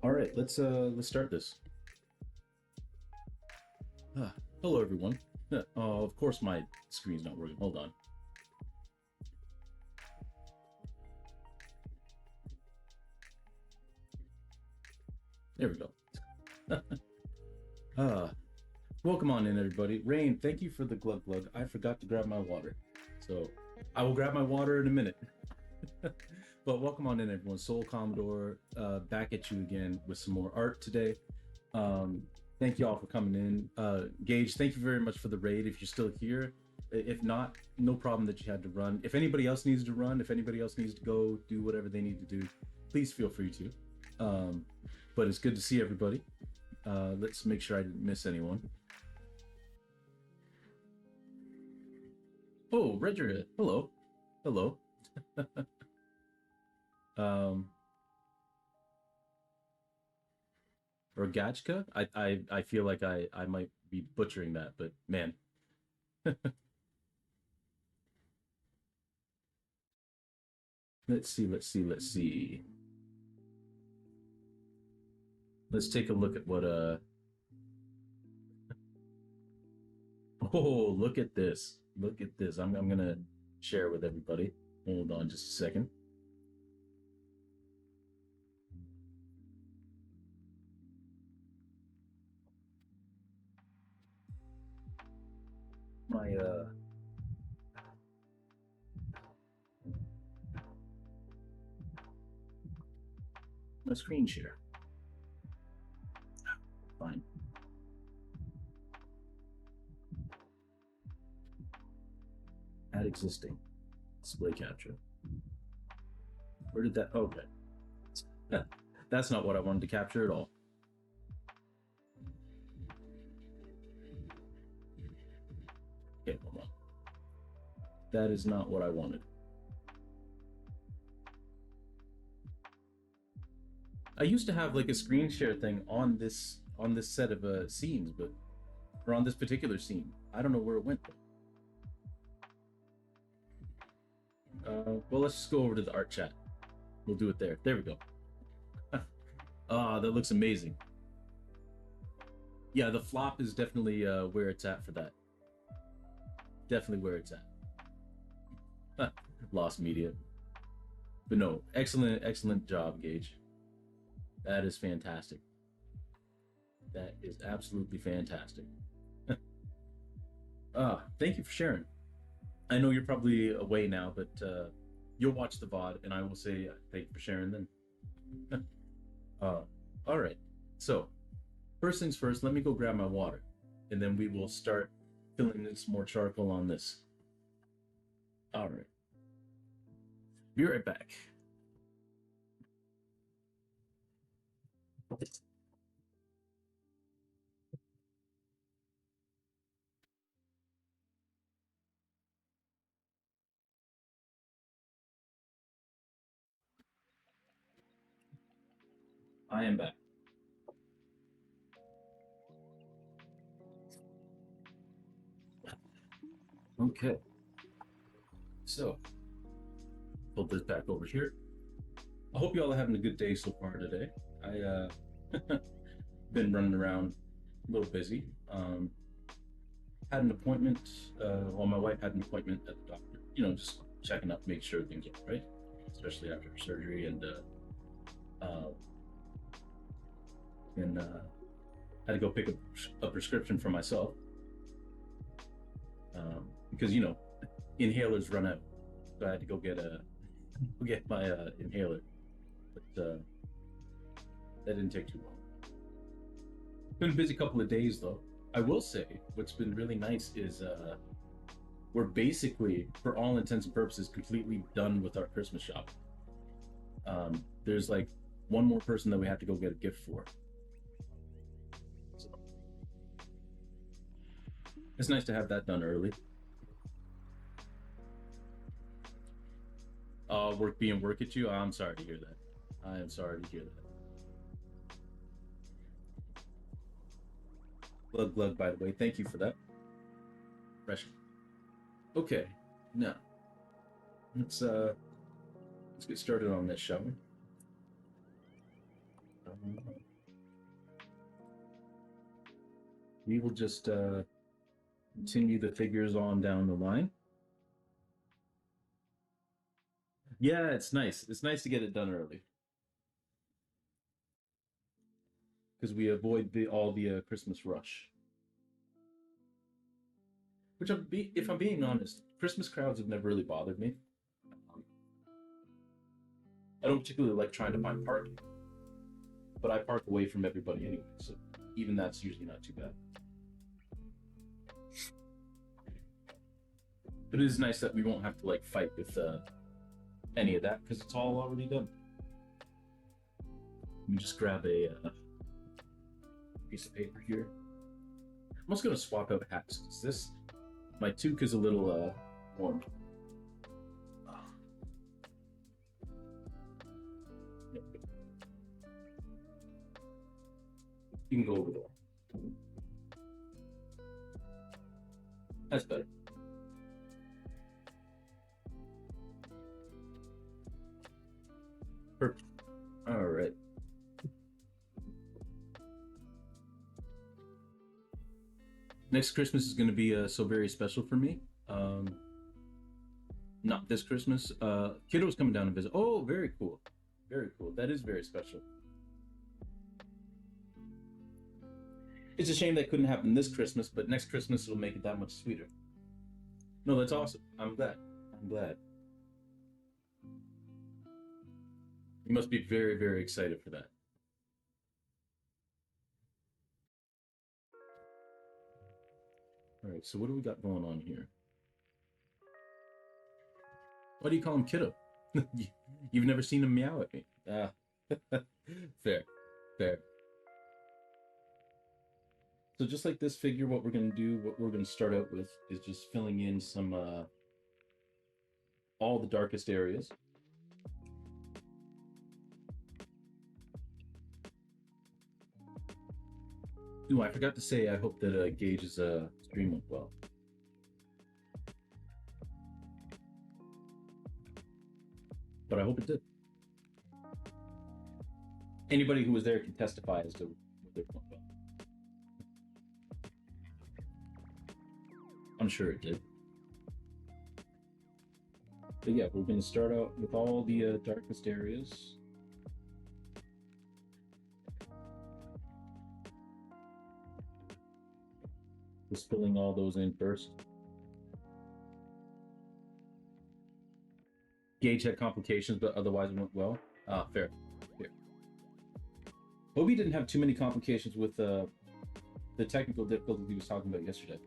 All right, let's start this. Ah, hello everyone. Of course my screen's not working. Hold on. There we go. Ah, welcome on in everybody. Rain, thank you for the glug glug. I forgot to grab my water, so I will grab my water in a minute. But welcome on in everyone. Soul Commodore, back at you again with some more art today. Thank you all for coming in. Gage, thank you very much for the raid. If you're still here, if not, no problem that you had to run. If anybody else needs to run, if anybody else needs to go do whatever they need to do, please feel free to. But it's good to see everybody. Let's make sure I didn't miss anyone. Oh, Roger, hello. Hello. um, Rogachka? I feel like I might be butchering that, but man. Let's see. Let's take a look at what oh, look at this. Look at this. I'm gonna share with everybody. Hold on just a second. My my screen share. Fine. Add existing. Display capture. Where did that? Okay. That's not what I wanted to capture at all. Okay, hold on. That is not what I wanted. I used to have like a screen share thing on this set of scenes, but or on this particular scene. I don't know where it went. Well, let's just go over to the art chat. We'll do it there. There we go. Ah, that looks amazing. Yeah, the flop is definitely where it's at for that. Definitely where it's at. Lost media. But no, excellent job, Gage. That is fantastic. That is absolutely fantastic. Thank you for sharing. I know you're probably away now, but you'll watch the VOD, and I will say thank you for sharing then. All right. So, first things first, let me go grab my water, and then we will start filling in some more charcoal on this. All right. Be right back. I am back. Okay. So, pull this back over here. I hope you all are having a good day so far today. I been running around a little busy. Had an appointment. Well, my wife had an appointment at the doctor. You know, just checking up, make sure things are right, especially after surgery, uh, and had to go pick up a prescription for myself because you know inhalers run out, so I had to go get my inhaler, but that didn't take too long. Been a busy couple of days though. I will say what's been really nice is we're basically, for all intents and purposes, completely done with our Christmas shop. There's like one more person that we have to go get a gift for. So it's nice to have that done early. Work being work at you. I'm sorry to hear that. I am sorry to hear that. Glug glug, by the way. Thank you for that. Fresh. Okay. Now let's let's get started on this, shall we? We will just continue the figures on down the line. Yeah, it's nice. It's nice to get it done early because we avoid all the Christmas rush. Which, if I'm being honest, Christmas crowds have never really bothered me. Um, I don't particularly like trying to find parking, but I park away from everybody anyway, so even that's usually not too bad. But it is nice that we won't have to like fight with any of that because it's all already done. Let me just grab a piece of paper here. I'm also gonna swap out hats because my toque is a little warm. You can go over there. That's better. Perfect. All right. Next Christmas is going to be so very special for me. Not this Christmas. Kiddo's coming down to visit. Oh, very cool. Very cool. That is very special. It's a shame that couldn't happen this Christmas, but next Christmas will make it that much sweeter. No, that's awesome. I'm glad. I'm glad. You must be very, very excited for that. All right, so what do we got going on here? Why do you call him Kiddo? You've never seen him meow at me. Fair, fair. So just like this figure, what we're going to do, what we're going to start out with is just filling in some, all the darkest areas. Ooh, I forgot to say, I hope that Gage's stream went well. But I hope it did. Anybody who was there can testify as to whether it went well. I'm sure it did. But yeah, we're going to start out with all the darkest areas. Just filling all those in first. Gage had complications, but otherwise it went well. Fair. Hope he didn't have too many complications with the technical difficulties he was talking about yesterday.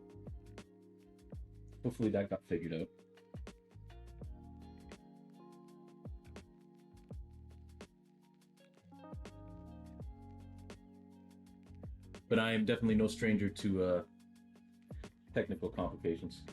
Hopefully that got figured out. But I am definitely no stranger to technical complications.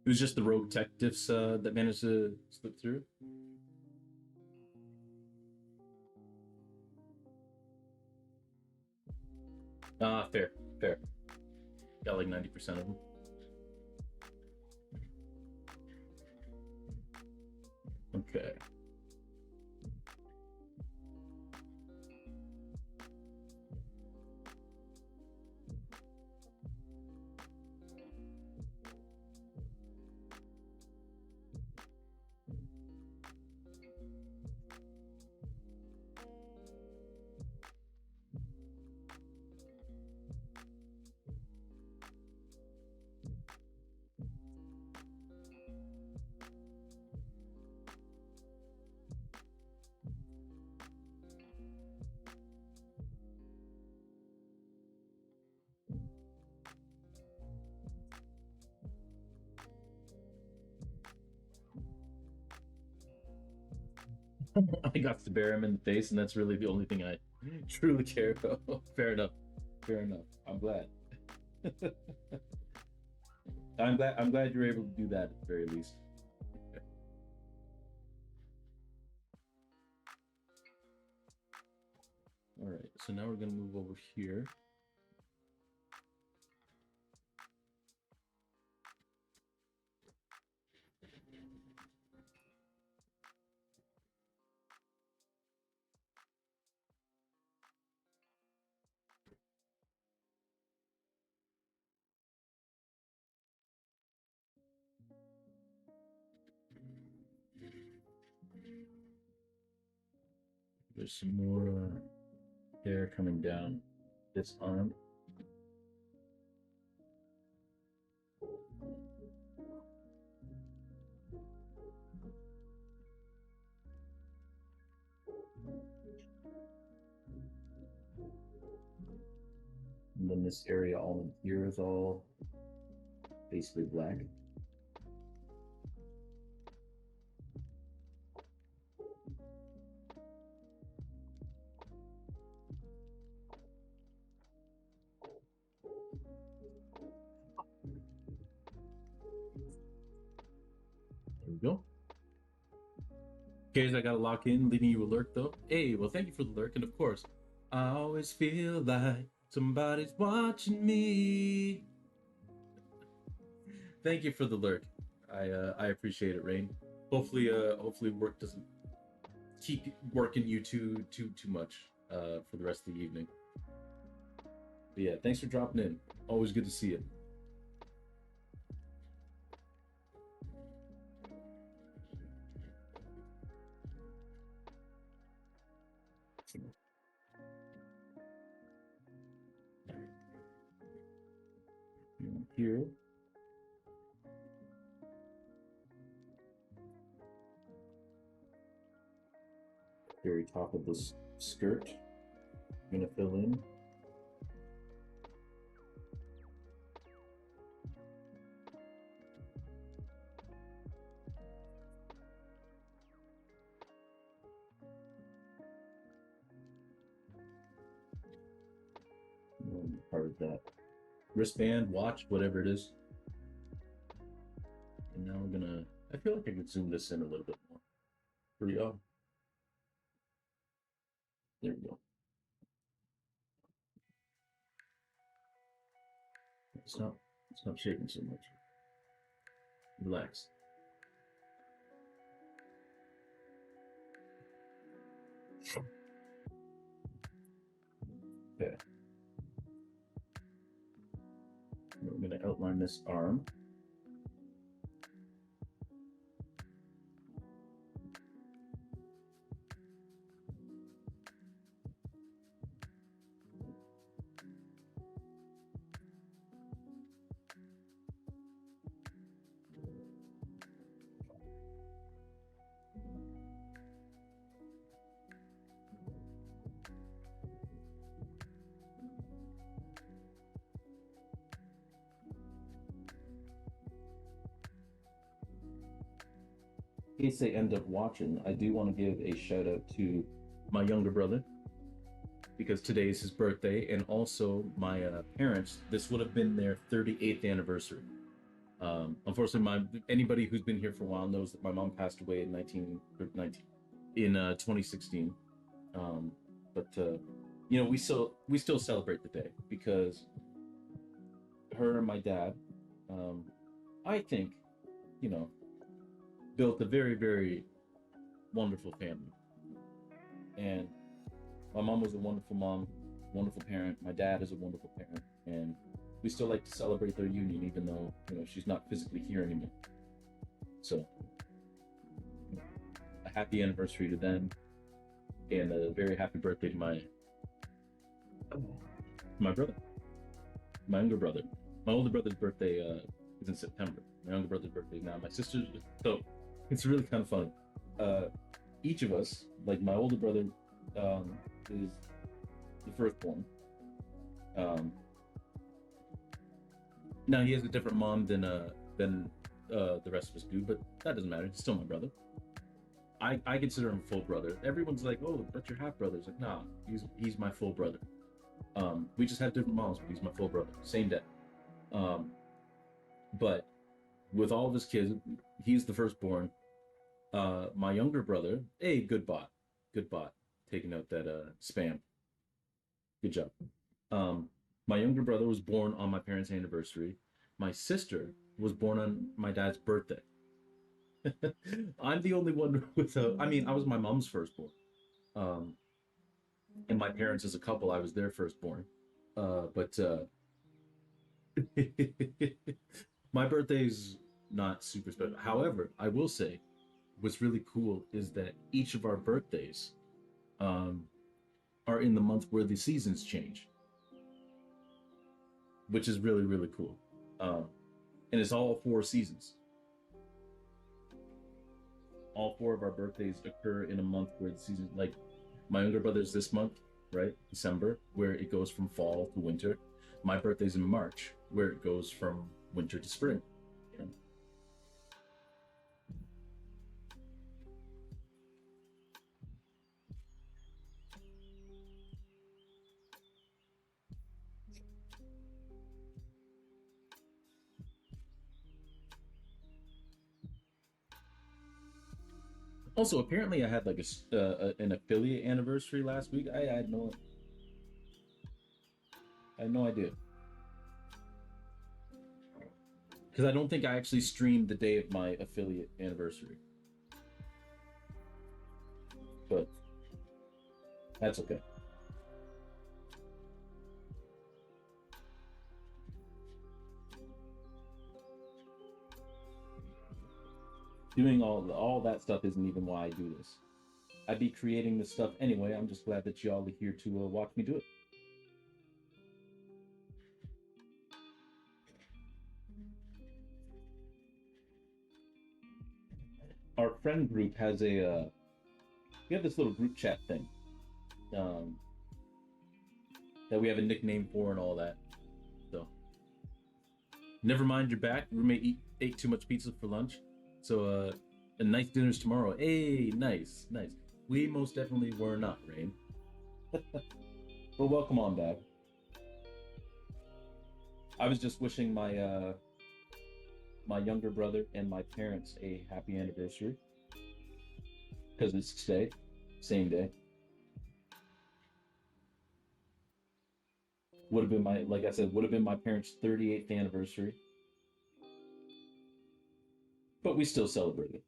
It was just the rogue tech diffs that managed to slip through. Fair. Got like 90% of them. Okay. I got to bear him in the face, and that's really the only thing I truly care about. Fair enough. Fair enough. I'm glad. I'm glad you're able to do that at the very least. All right, so now we're gonna move over here. There's some more hair coming down this arm. And then this area all in here is all basically black. There we go. Okay, I gotta lock in, leaving you a lurk though. Hey, well, thank you for the lurk, and of course, I always feel like somebody's watching me. Thank you for the lurk. I appreciate it, Rain. Hopefully work doesn't keep working you too much for the rest of the evening. But yeah, thanks for dropping in. Always good to see you. Here, very top of this skirt, I'm gonna fill in. Part of that wristband, watch, whatever it is. And now we're gonna, I feel like I could zoom this in a little bit more for y'all. There we go. Stop shaking so much. Relax. Okay. We're gonna outline this arm. In case they end up watching, I do want to give a shout out to my younger brother because today is his birthday, and also my parents. This would have been their 38th anniversary. Unfortunately, anybody who's been here for a while knows that my mom passed away in 2016. But you know, we still celebrate the day because her and my dad, I think, you know, built a very wonderful family. And my mom was a wonderful mom, wonderful parent. My dad is a wonderful parent, and we still like to celebrate their union, even though, you know, she's not physically here anymore. So, a happy anniversary to them, and a very happy birthday to my brother, my younger brother. My older brother's birthday is in September. My younger brother's birthday is now. My sister's, so it's really kind of funny. Each of us, like my older brother, is the firstborn. Now he has a different mom than the rest of us do, but that doesn't matter. He's still my brother. I consider him full brother. Everyone's like, oh, that's your half brother. It's like, nah, he's my full brother. We just have different moms, but he's my full brother, same dad. Um, but with all of his kids, he's the firstborn. My younger brother, hey, good bot, taking out that spam. Good job. Um, my younger brother was born on my parents' anniversary. My sister was born on my dad's birthday. I'm the only one with a. I mean, I was my mom's firstborn, um, and my parents as a couple, I was their firstborn. But my birthday's not super special. However, I will say, what's really cool is that each of our birthdays um, are in the month where the seasons change, which is really really cool. Um, and it's all four seasons. All four of our birthdays occur in a month where the season, like my younger brother's this month, right? December, where it goes from fall to winter. My birthday's in March, where it goes from winter to spring. You know? Also, apparently, I had like an affiliate anniversary last week. I had no idea because I don't think I actually streamed the day of my affiliate anniversary, but that's okay. Doing all that stuff isn't even why I do this. I'd be creating this stuff anyway. I'm just glad that y'all are here to watch me do it. Our friend group has we have this little group chat thing um, that we have a nickname for and all that. So never mind, you're back. Roommate ate too much pizza for lunch, so a nice dinner's tomorrow. Hey, nice, nice. We most definitely were not, Rain. But welcome on back. I was just wishing my younger brother and my parents a happy anniversary because it's today, same day. Would have been my, like I said, would have been my parents' 38th anniversary, but we still celebrated.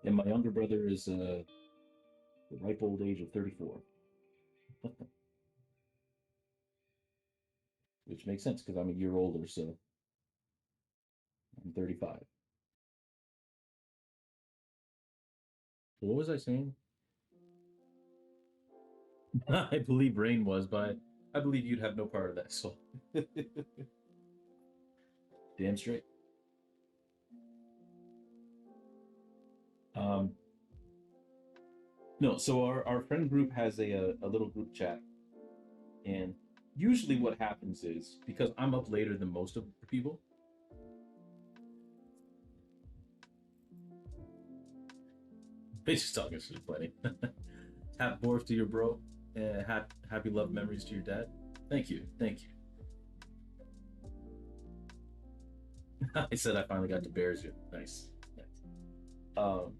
And my younger brother is the ripe old age of 34, which makes sense because I'm a year older, so I'm 35. So what was I saying? I believe Rain was, but I believe you'd have no part of that. So damn straight. Um, no, so our friend group has a little group chat, and usually what happens is because I'm up later than most of the people, they just talking shit plenty. Happy birthday to your bro, and happy love memories to your dad. Thank you, thank you. I said I finally got to bears you. Nice, nice. Um,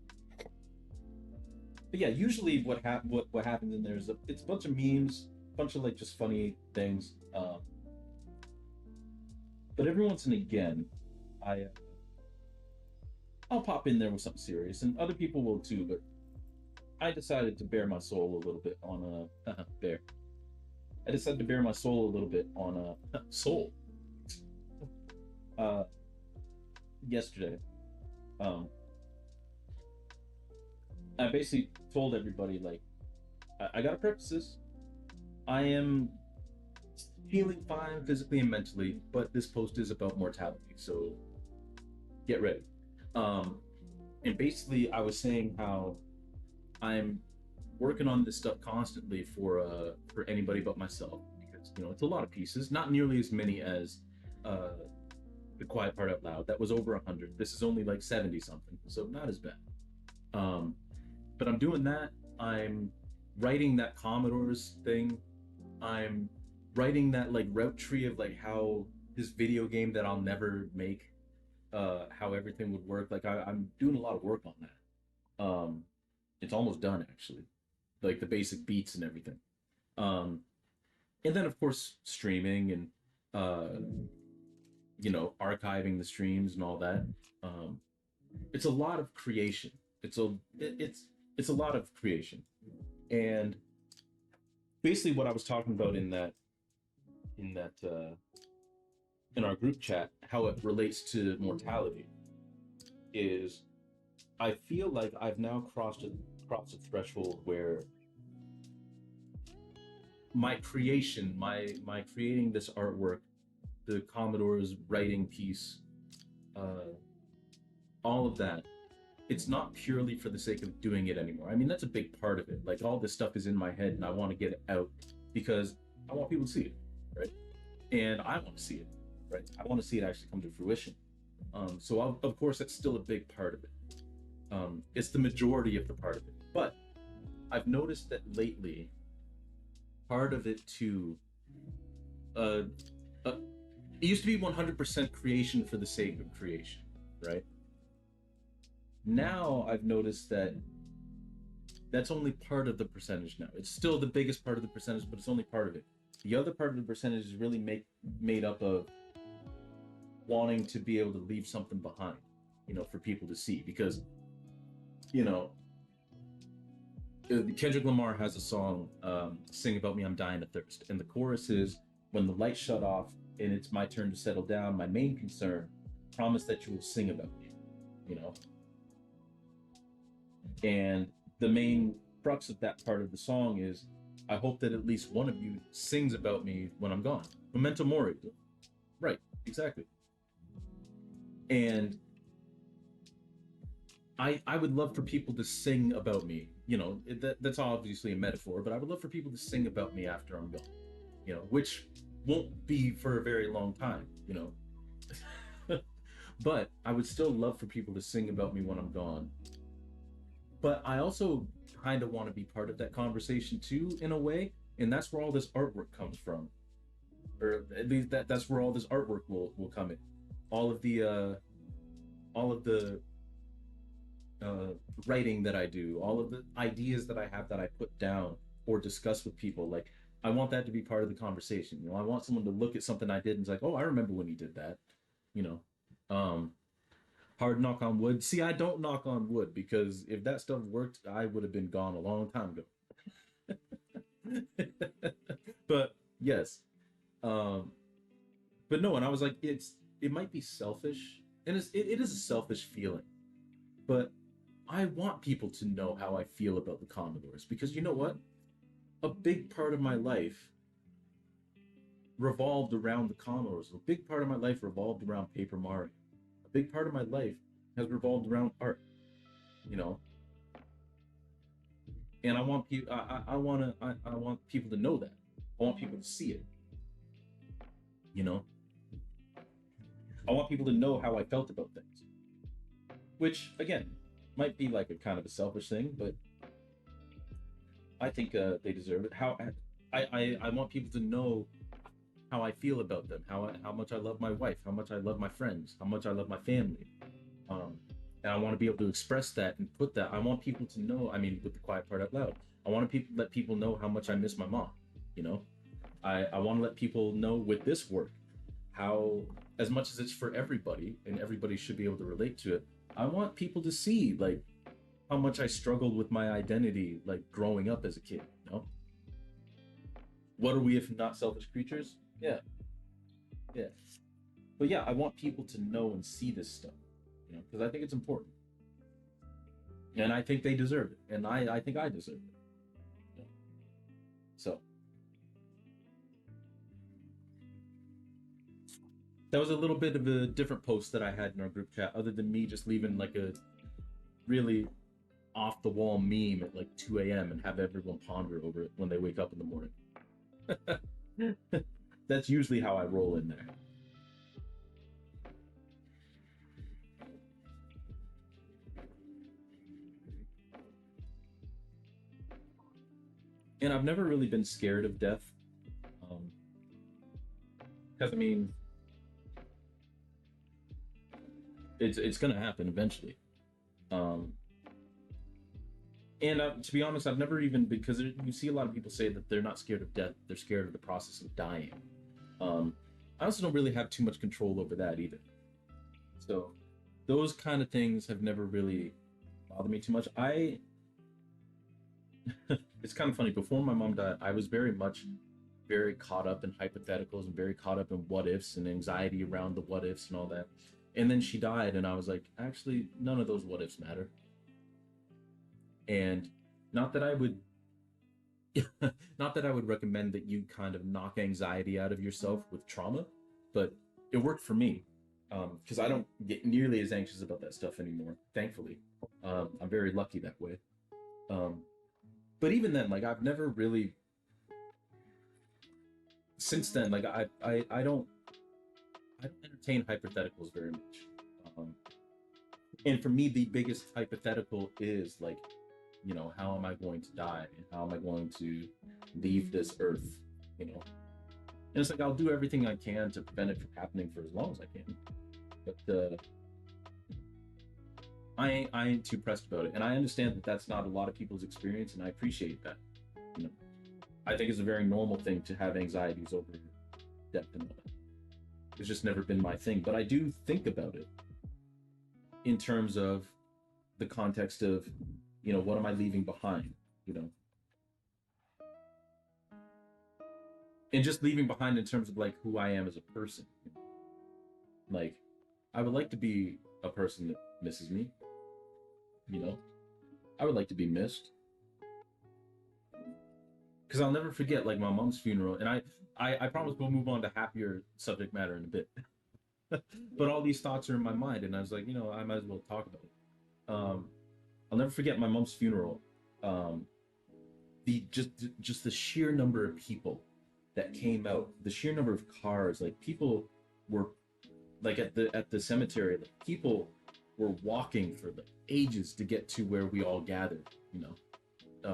but yeah, usually what happens in there is it's a bunch of memes, a bunch of like just funny things. But every once and again, I'll pop in there with something serious, and other people will too. But I decided to bare my soul a little bit on a bear. I decided to bare my soul a little bit on a soul. Uh, yesterday, um, I basically told everybody like I gotta preface this. I am feeling fine physically and mentally, but this post is about mortality, so get ready. Um, and basically, I was saying how I'm working on this stuff constantly for anybody but myself because it's a lot of pieces, not nearly as many as uh, The Quiet Part Out Loud. That was over 100. This is only like 70 something, so not as bad. Um, but I'm doing that. I'm writing that Commodores thing. I'm writing that like route tree of like how this video game that I'll never make, how everything would work. Like I'm doing a lot of work on that. It's almost done actually, like the basic beats and everything. Um, and then of course streaming and uh, archiving the streams and all that. Um, it's a lot of creation. It's a lot of creation, and basically what I was talking about in that in our group chat, how it relates to mortality is I feel like I've now crossed a threshold where my creation, my creating this artwork, the Commodore's writing piece, uh, all of that, it's not purely for the sake of doing it anymore. I mean, that's a big part of it. Like all this stuff is in my head and I want to get it out because I want people to see it, right? And I want to see it, right? I want to see it actually come to fruition. So of course, that's still a big part of it. It's the majority of the part of it. But I've noticed that lately, part of it too, uh, uh, it used to be 100% creation for the sake of creation, right? Now I've noticed that that's only part of the percentage now. It's still the biggest part of the percentage, but it's only part of it. The other part of the percentage is really made up of wanting to be able to leave something behind, for people to see. Because, you know, Kendrick Lamar has a song, "Sing About Me, I'm Dying of Thirst," and the chorus is, "When the lights shut off and it's my turn to settle down, my main concern, promise that you will sing about me," you know. And the main crux of that part of the song is, I hope that at least one of you sings about me when I'm gone. Memento mori. Right, exactly. And I would love for people to sing about me. That's obviously a metaphor, but I would love for people to sing about me after I'm gone. Which won't be for a very long time. But I would still love for people to sing about me when I'm gone. But I also kind of want to be part of that conversation too, in a way, and that's where all this artwork comes from, or at least that's where all this artwork will come in. All of the uh, writing that I do, all of the ideas that I have that I put down or discuss with people, like I want that to be part of the conversation. I want someone to look at something I did and it's like, oh, I remember when he did that. You know, um, hard knock on wood. See, I don't knock on wood because if that stuff worked, I would have been gone a long time ago. But yes, um, but no, and I was like, it might be selfish, and it is a selfish feeling, but I want people to know how I feel about the Commodores because you know what? A big part of my life revolved around the Commodores. A big part of my life revolved around Paper Mario. A big part of my life has revolved around art. You know, and I want people. I want people to know that. I want people to see it. You know, I want people to know how I felt about things. Which again, might be like a kind of a selfish thing, but I think they deserve it. I want people to know how I feel about them, how much I love my wife, how much I love my friends, how much I love my family, um, and I want to be able to express that and put that. I want people to know. I mean, with the Quiet Part Out Loud, I want to let people know how much I miss my mom. You know, I want to let people know with this work how, as much as it's for everybody and everybody should be able to relate to it, I want people to see like how much I struggled with my identity, like growing up as a kid. What are we if not selfish creatures? Yeah, yeah. But yeah, I want people to know and see this stuff, because I think it's important, and I think they deserve it, and I think I deserve it. So that was a little bit of a different post that I had in our group chat, other than me just leaving like a really off the wall meme at like 2 a.m. and have everyone ponder over it when they wake up in the morning. That's usually how I roll in there. And I've never really been scared of death. Um, because I mean, it's gonna happen eventually. Um, and to be honest, I've never even because you see a lot of people say that they're not scared of death; they're scared of the process of dying. Um, I also don't really have too much control over that either. So those kind of things have never really bothered me too much. I it's kind of funny. Before my mom died, I was very caught up in hypotheticals and very caught up in what ifs and anxiety around the what ifs and all that. And then she died, and I was like, actually, none of those what ifs matter. And not that I would, not that I would recommend that you kind of knock anxiety out of yourself with trauma, but it worked for me because I don't get nearly as anxious about that stuff anymore. Thankfully, I'm very lucky that way. Um, but even then, like since then, like I don't entertain hypotheticals very much. Um, and for me, the biggest hypothetical is like, how am I going to die and how am I going to leave this earth? You know, and it's like I'll do everything I can to prevent it from happening for as long as I can. But I ain't too pressed about it, and I understand that that's not a lot of people's experience, and I appreciate that. You know, I think it's a very normal thing to have anxieties over death and all that. It's just never been my thing, but I do think about it in terms of the context of, what am I leaving behind? You know, and just leaving behind in terms of like who I am as a person. Like, I would like to be a person that misses me. You know, I would like to be missed because I'll never forget like my mom's funeral, and I promise we'll move on to happier subject matter in a bit. But all these thoughts are in my mind, and I was like, I might as well talk about it. I'll never forget my mom's funeral. Um, the just the sheer number of people that came out, the sheer number of cars, like people were like at the cemetery, like people were walking for the ages to get to where we all gathered,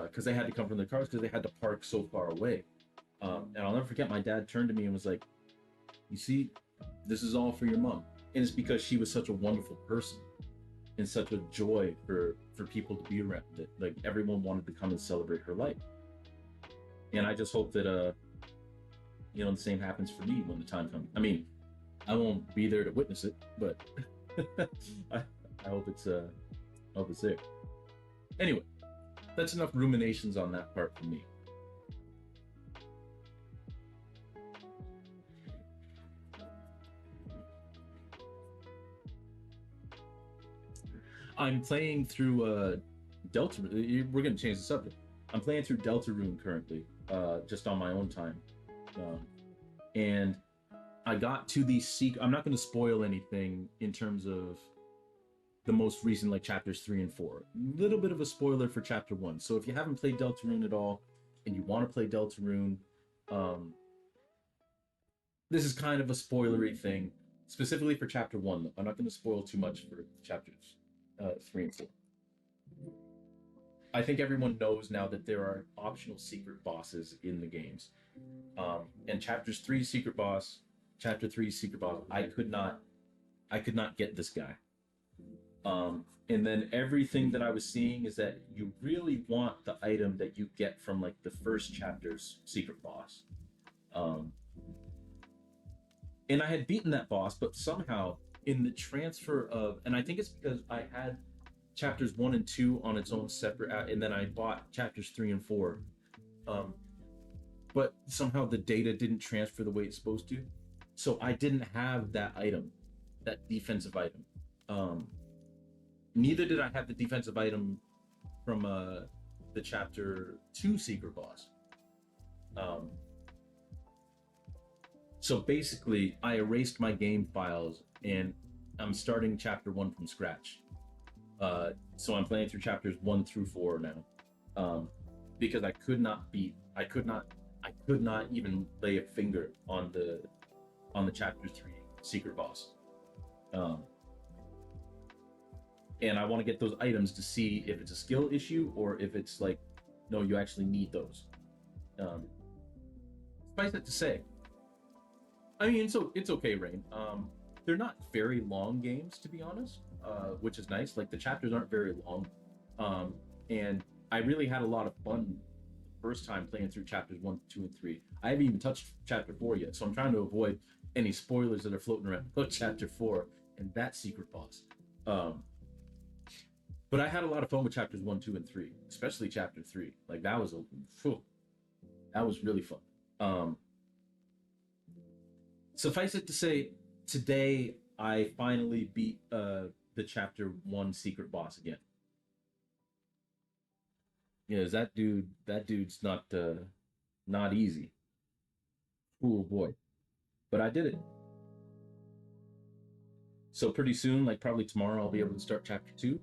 because they had to come from their cars because they had to park so far away. And I'll never forget my dad turned to me and was like, "You see, this is all for your mom," and it's because she was such a wonderful person and such a joy for people to be around. That like everyone wanted to come and celebrate her life. And I just hope that the same happens for me when the time comes. I mean, I won't be there to witness it, but I, I hope it's there. Anyway, that's enough ruminations on that part for me. I'm playing through Delta. We're gonna change the subject. I'm playing through Deltarune currently, just on my own time, and I got to the secret. I'm not going to spoil anything in terms of the most recent, like chapters 3 and 4. Little bit of a spoiler for chapter 1. So if you haven't played Deltarune at all, and you want to play Deltarune, um, this is kind of a spoilery thing, specifically for chapter 1. I'm not going to spoil too much for chapters 3 and 4. I think everyone knows now that there are optional secret bosses in the games. And chapter 3 secret boss, I could not get this guy. And then everything that I was seeing is that you really want the item that you get from like the first chapter's secret boss. Um, and I had beaten that boss, but somehow in the transfer of, and I think it's because I had chapters 1 and 2 on its own separate, and then I bought chapters 3 and 4. Um, but somehow the data didn't transfer the way it's supposed to, so I didn't have that item, that defensive item. Um, Neither did I have the defensive item from the chapter 2 secret boss. Um, so basically, I erased my game files and I'm starting chapter 1 from scratch. So I'm playing through chapters 1 through 4 now, because I could not even lay a finger on the chapter 3 secret boss. Um, and I want to get those items to see if it's a skill issue or if it's like, no, you actually need those. Um, Suffice it to say, I mean, so it's okay, Rain. They're not very long games, to be honest, which is nice. Like the chapters aren't very long, um, and I really had a lot of fun the first time playing through chapters 1, 2, and 3. I haven't even touched chapter 4 yet, so I'm trying to avoid any spoilers that are floating around about chapter 4 and that secret boss. Um, but I had a lot of fun with chapters 1, 2, and 3, especially chapter 3. Like that was phew, that was really fun. Um, Suffice it to say, today I finally beat the chapter 1 secret boss again. Yeah, that dude's not easy. Oh boy. But I did it. So pretty soon, like probably tomorrow, I'll be able to start chapter 2.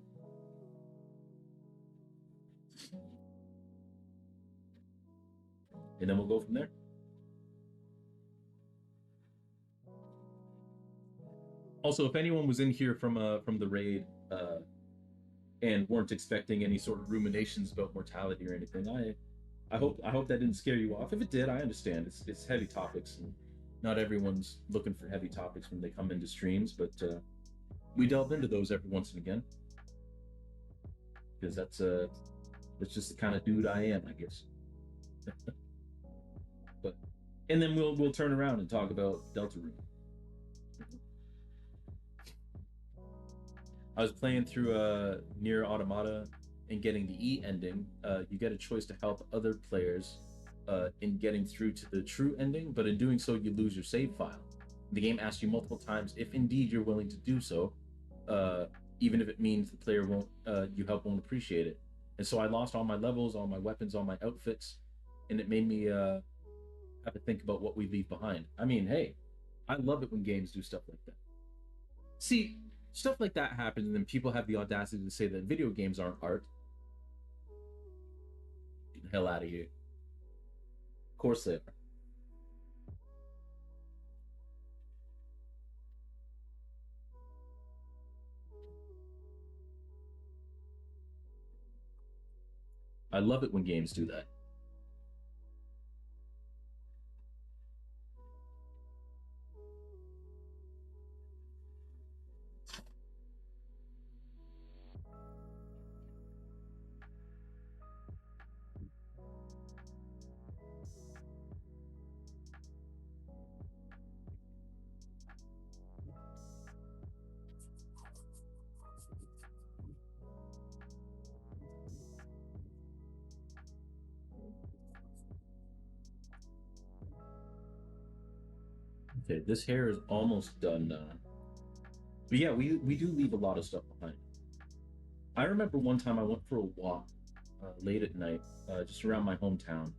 And then we'll go from there. Also, if anyone was in here from the raid and weren't expecting any sort of ruminations about mortality or anything, I hope that didn't scare you off. If it did, I understand. It's heavy topics, and not everyone's looking for heavy topics when they come into streams, but we delve into those every once and again because that's just the kind of dude I am, I guess. But and then we'll turn around and talk about Deltarune. I was playing through Nier Automata and getting the E ending. You get a choice to help other players in getting through to the true ending, but in doing so, you lose your save file. The game asks you multiple times if indeed you're willing to do so, even if it means the player won't, you help won't appreciate it. And so I lost all my levels, all my weapons, all my outfits, and it made me have to think about what we leave behind. I mean, hey, I love it when games do stuff like that. See, stuff like that happens, and then people have the audacity to say that video games aren't art. Get the hell out of here. Of course they are. I love it when games do that. Okay, this hair is almost done. But yeah, we do leave a lot of stuff behind. I remember one time I went for a walk late at night, just around my hometown,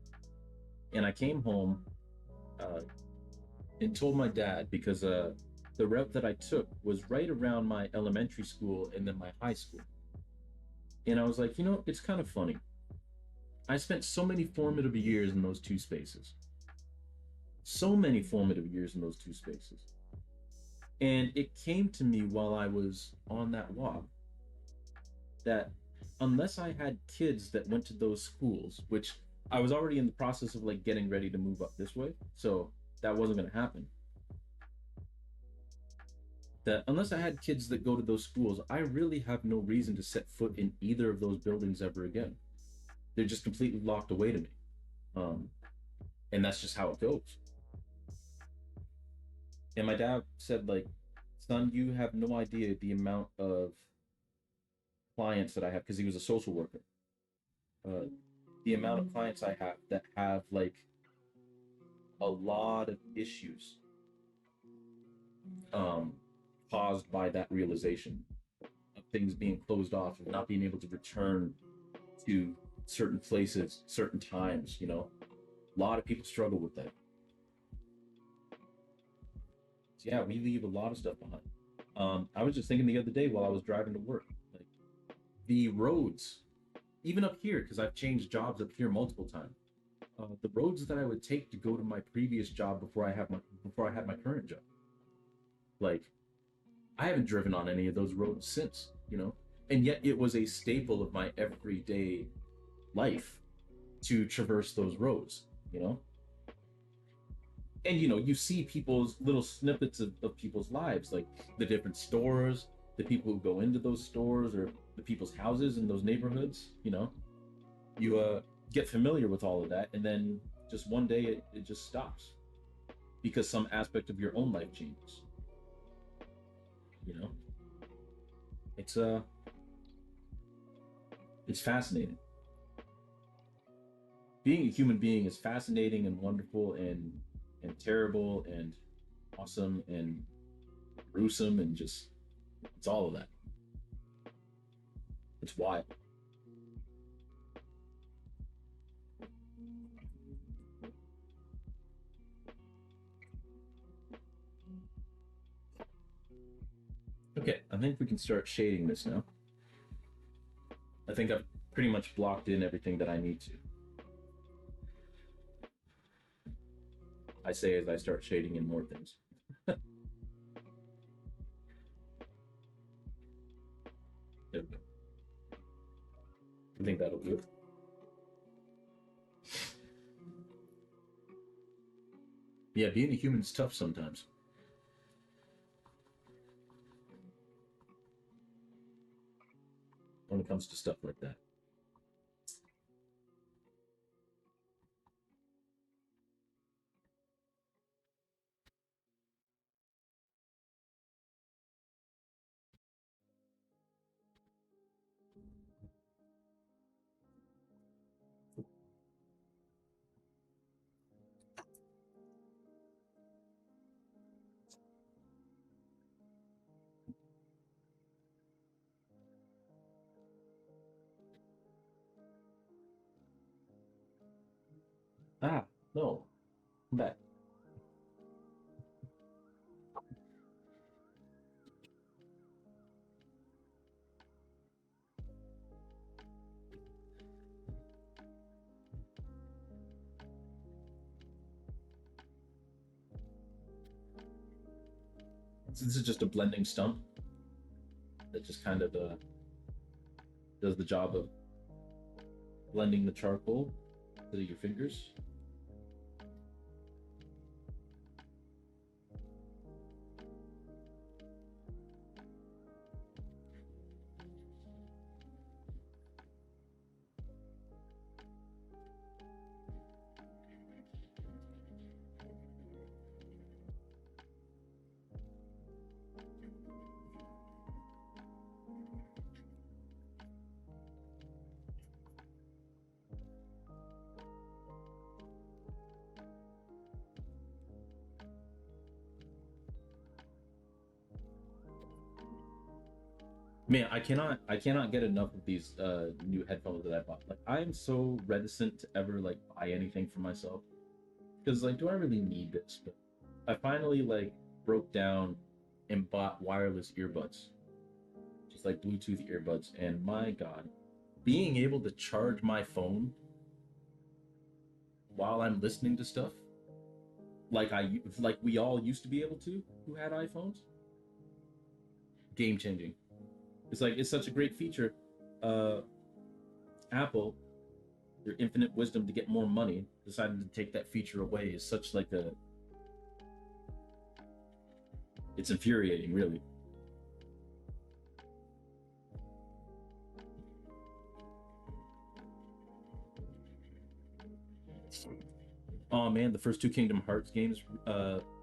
and I came home uh, and told my dad because the route that I took was right around my elementary school and then my high school. And I was like, it's kind of funny. I spent so many formative years in those two spaces. So many formative years in those two spaces. And it came to me while I was on that walk that unless I had kids that went to those schools, which I was already in the process of like getting ready to move up this way, so that wasn't going to happen. That unless I had kids that go to those schools, I really have no reason to set foot in either of those buildings ever again. They're just completely locked away to me. Um, and that's just how it goes. And my dad said, like, son, you have no idea the amount of clients that I have because he was a social worker. Uh, the amount of clients I have that have like a lot of issues um, caused by that realization of things being closed off, of not being able to return to certain places, certain times. A lot of people struggle with that. So yeah, we leave a lot of stuff behind. I was just thinking the other day while I was driving to work, like the roads, even up here, because I've changed jobs up here multiple times. The roads that I would take to go to my previous job before I had my current job. Like, I haven't driven on any of those roads since. And yet it was a staple of my everyday life to traverse those roads. you know. And you see people's little snippets of people's lives, like the different stores, the people who go into those stores, or the people's houses in those neighborhoods. You get familiar with all of that, and then just one day it just stops because some aspect of your own life changes. you know it's uh it's fascinating. Being a human being is fascinating and wonderful and terrible and awesome and gruesome, and just it's all of that. It's wild. Okay, I think we can start shading this now. I think I've pretty much blocked in everything that I need to. I say as I start shading in more things. There we go. I think that'll do it. Yeah, being a human's tough sometimes when it comes to stuff like that. Ah, no, I'm back. So this is just a blending stump that just kind of does the job of blending the charcoal to your fingers. Man, I cannot get enough of these new headphones that I bought. Like, I am so reticent to ever like buy anything for myself because, like, do I really need this? But I finally like broke down and bought wireless earbuds, just like Bluetooth earbuds, and my God, being able to charge my phone while I'm listening to stuff like we all used to be able to who had iPhones, game changing. It's like it's such a great feature. Uh, Apple, their infinite wisdom to get more money, decided to take that feature away. Is such like a it's infuriating, really. Oh man, the first two Kingdom Hearts games,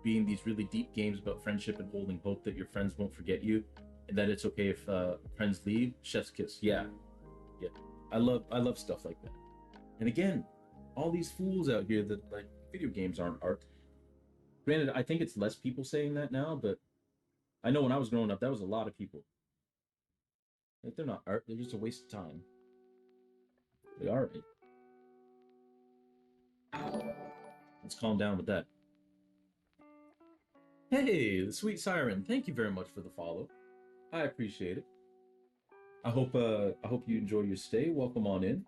being these really deep games about friendship and holding hope that your friends won't forget you, and that it's okay if friends leave. Chef's kiss. Yeah, yeah. I love stuff like that. And again, all these fools out here that like video games aren't art. Granted, I think it's less people saying that now, but I know when I was growing up, that was a lot of people. Like, they're not art; they're just a waste of time. They are. Let's calm down with that. Hey, the sweet siren! Thank you very much for the follow. I appreciate it. I hope you enjoy your stay. Welcome on in.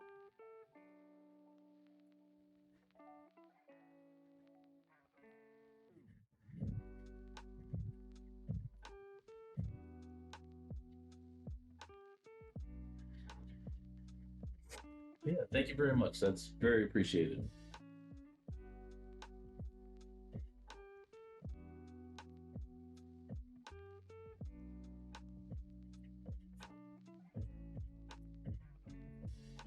Yeah, thank you very much. That's very appreciated.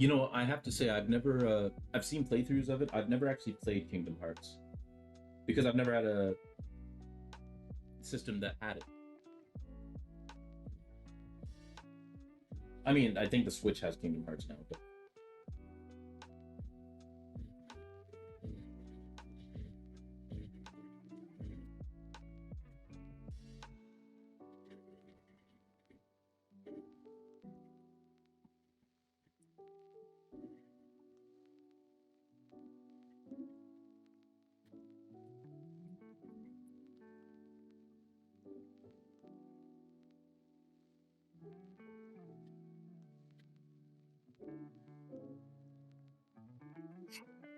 You know, I have to say I've never I've seen playthroughs of it. I've never actually played Kingdom Hearts because I've never had a system that had it. I mean, I think the Switch has Kingdom Hearts now, but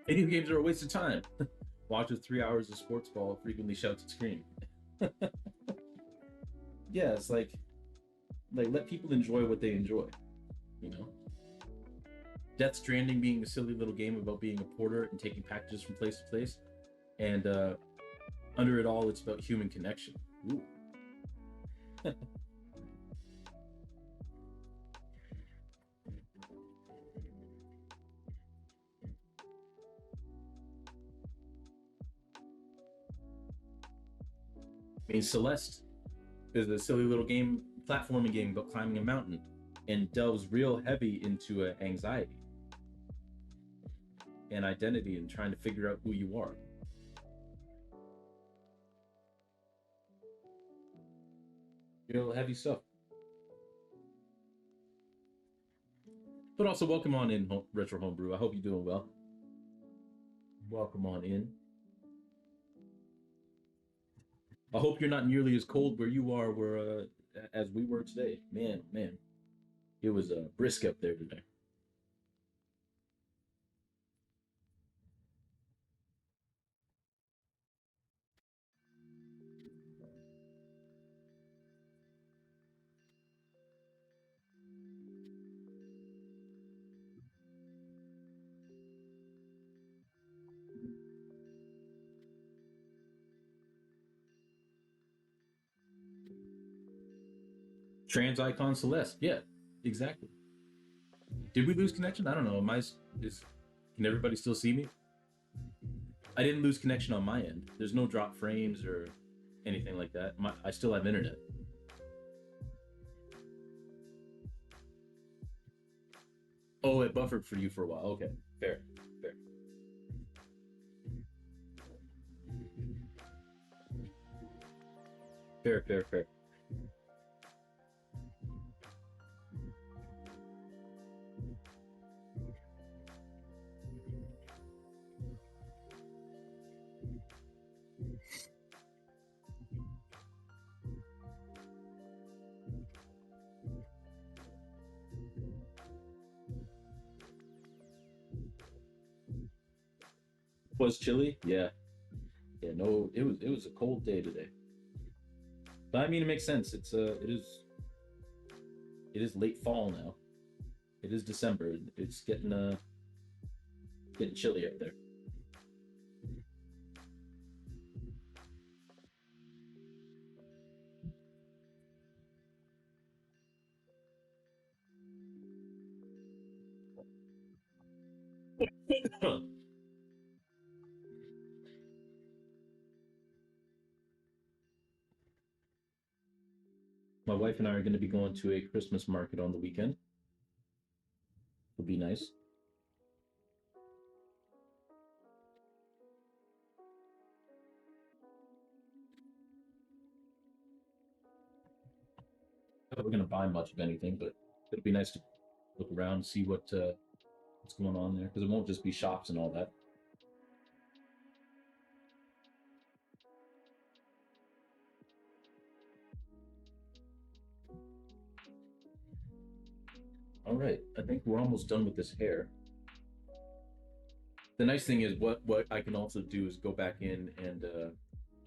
video games are a waste of time. Watches 3 hours of sports ball, frequently shouts and scream. Yeah, it's like let people enjoy what they enjoy. You know, Death Stranding being a silly little game about being a porter and taking packages from place to place, and under it all, it's about human connection. Ooh. I mean, Celeste is a silly little game, platforming game about climbing a mountain, and delves real heavy into anxiety and identity and trying to figure out who you are. Real heavy stuff. But also, welcome on in, Retro Homebrew. I hope you're doing well. Welcome on in. I hope you're not nearly as cold where you are, where as we were today. Man, man, it was brisk up there today. Trans icon Celeste. Yeah, exactly. Did we lose connection? I don't know. Can everybody still see me? I didn't lose connection on my end. There's no drop frames or anything like that. I still have internet. Oh, it buffered for you for a while. Okay, fair, fair, fair, fair, fair. Was chilly? Yeah, yeah. No, it was a cold day today. But I mean, it makes sense. It is late fall now. It is December. It's getting chilly out there. My wife and I are going to be going to a Christmas market on the weekend. It'll be nice. We're going to buy much of anything, but it'll be nice to look around, see what's going on there, because it won't just be shops and all that. All right, I think we're almost done with this hair. The nice thing is what I can also do is go back in and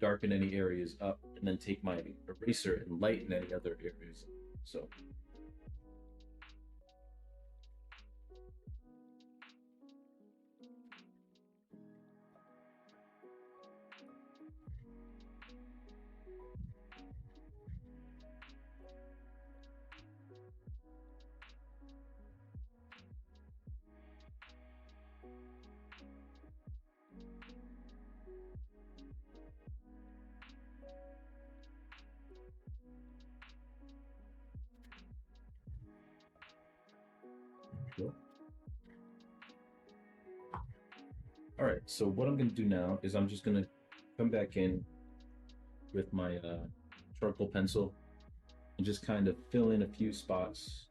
darken any areas up, and then take my eraser and lighten any other areas. So All right, so what I'm gonna do now is I'm just gonna come back in with my charcoal pencil and just kind of fill in a few spots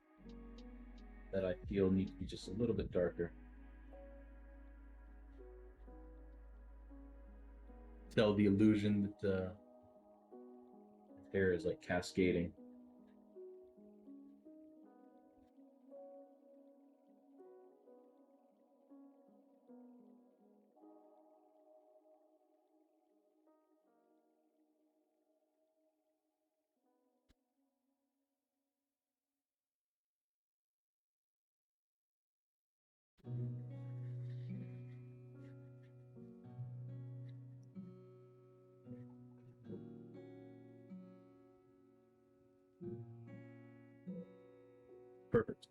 that I feel need to be just a little bit darker. Tell the illusion that hair is like cascading. Perfect.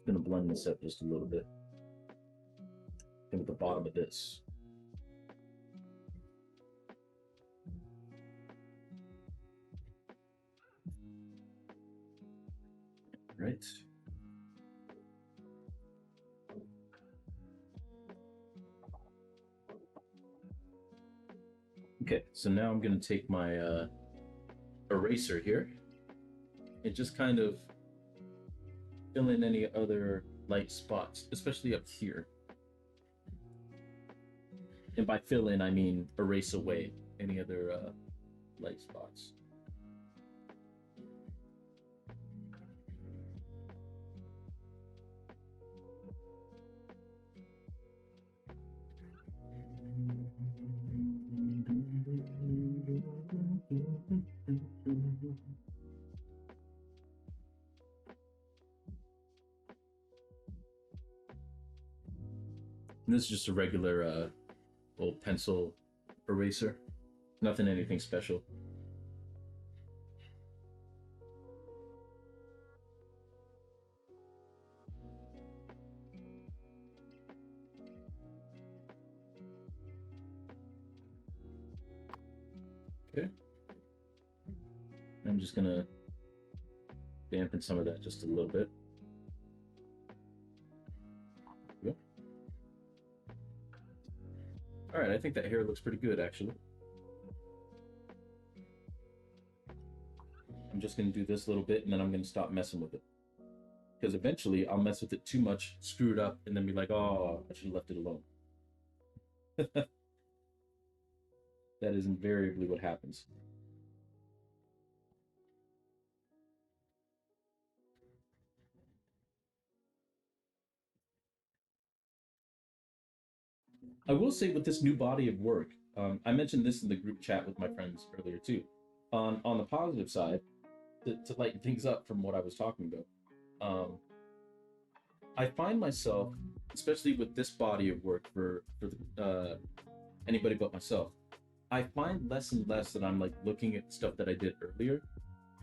I'm gonna blend this up just a little bit. And at the bottom of this. Right. Okay, so now I'm gonna take my eraser here and just kind of fill in any other light spots, especially up here. And by fill in, I mean erase away any other light spots. And this is just a regular old pencil eraser. Nothing anything special. Okay. I'm just gonna dampen some of that just a little bit. Yep. All right, I think that hair looks pretty good actually. I'm just gonna do this little bit and then I'm gonna stop messing with it. Because eventually I'll mess with it too much, screw it up, and then be like, oh, I should have left it alone. That is invariably what happens. I will say with this new body of work, I mentioned this in the group chat with my friends earlier too. On the positive side, to lighten things up from what I was talking about, I find myself, especially with this body of work anybody but myself, I find less and less that I'm like looking at stuff that I did earlier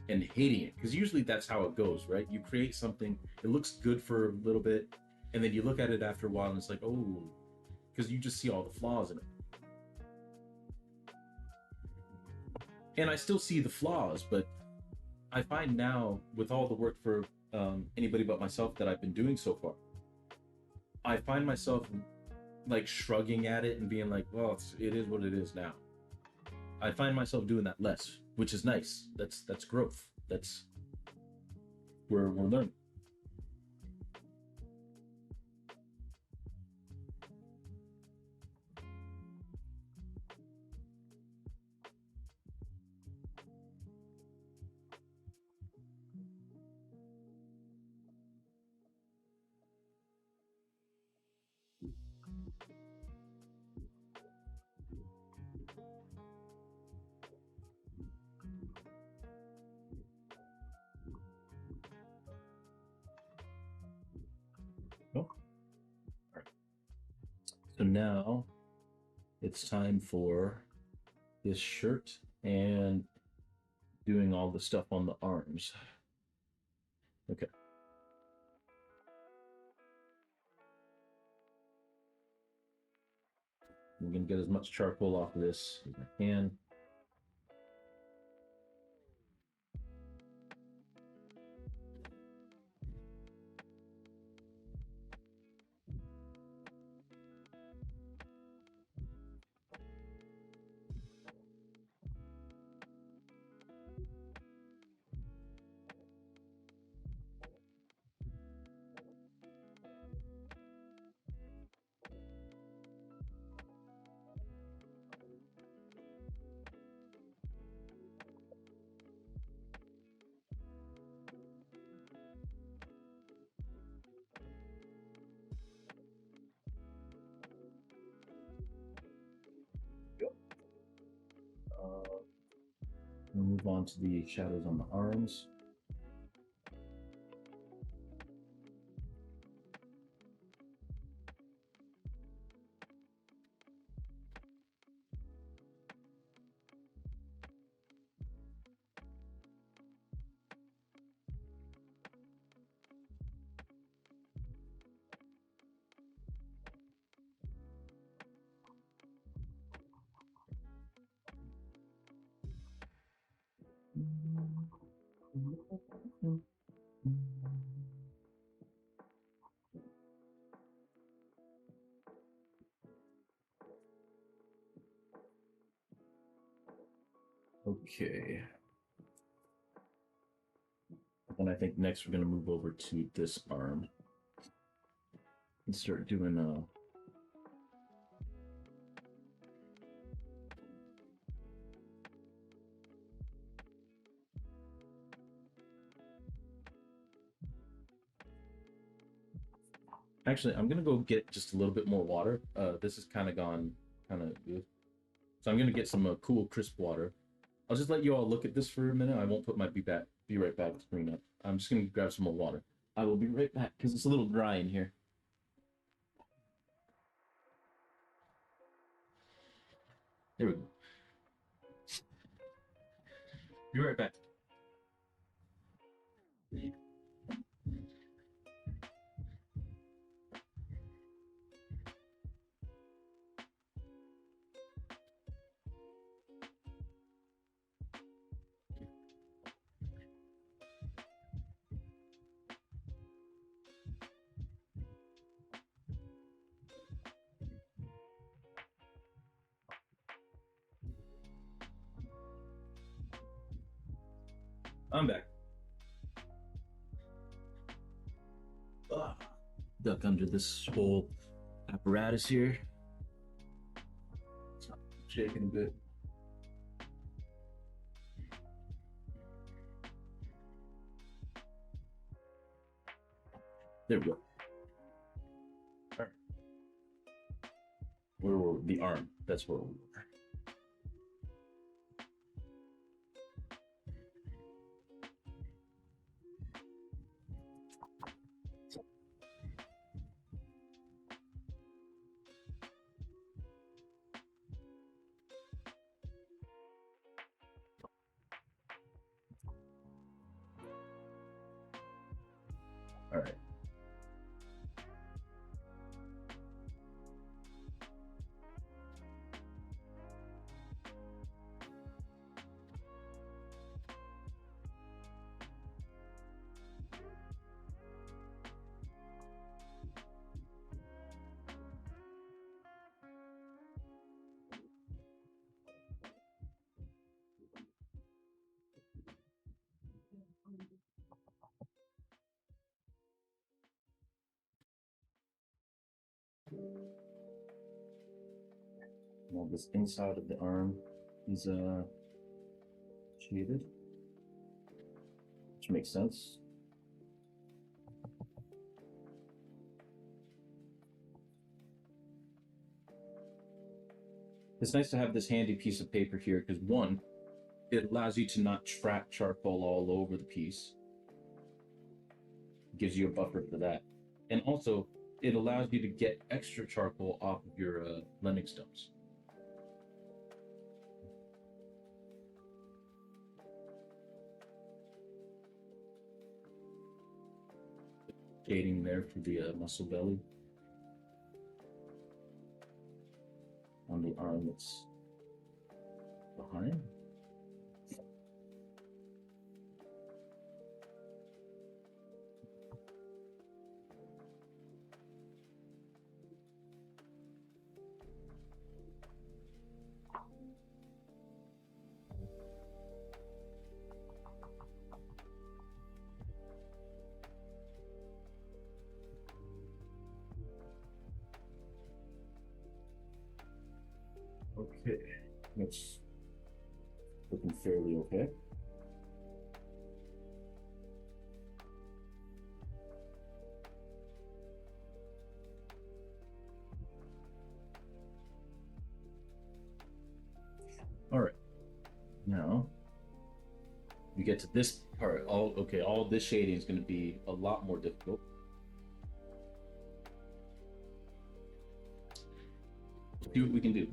and hating it because usually that's how it goes, right? You create something, it looks good for a little bit, and then you look at it after a while and it's like, oh, because you just see all the flaws in it. And I still see the flaws, but I find now with all the work for anybody but myself that I've been doing so far, I find myself like shrugging at it and being like, well, it is what it is now. I find myself doing that less, which is nice. That's growth. That's where we're learning. Oh. All right. So now it's time for this shirt and doing all the stuff on the arms. Okay. I'm gonna get as much charcoal off of this as I can. We'll move on to the shadows on the arms. Okay. And I think next we're going to move over to this arm and start doing actually, I'm gonna go get just a little bit more water. This has kind of gone kind of good, so I'm gonna get some cool, crisp water. I'll just let you all look at this for a minute. I won't put my be right back screen up. I'm just gonna grab some more water. I will be right back because it's a little dry in here. There we go. Be right back. I'm back. Duck under this whole apparatus here. It's shaking a bit. There we go. All right. Where were the arm? That's where we were. All right. Now this inside of the arm is shaded, which makes sense. It's nice to have this handy piece of paper here because one, it allows you to not track charcoal all over the piece. It gives you a buffer for that. And also, it allows you to get extra charcoal off of your blending stones. Shading there for the muscle belly. on the arm that's behind. Okay, that's looking fairly okay. All right, now we get to this part. All this shading is going to be a lot more difficult. See what we can do.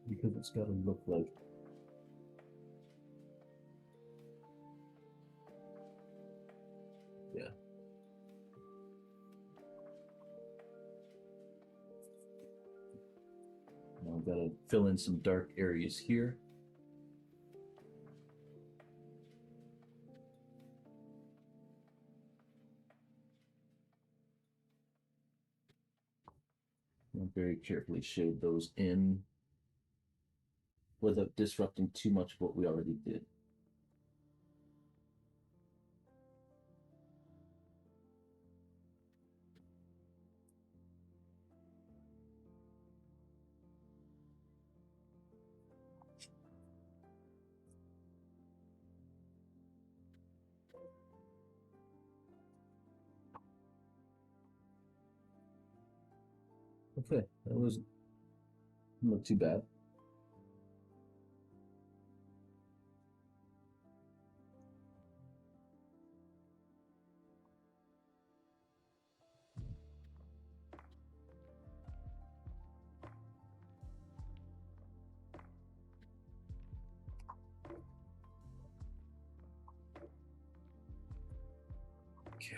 Because it's got to look like yeah. Now I've got to fill in some dark areas here. And very carefully shade those in without disrupting too much of what we already did. Okay, that was not too bad. Okay.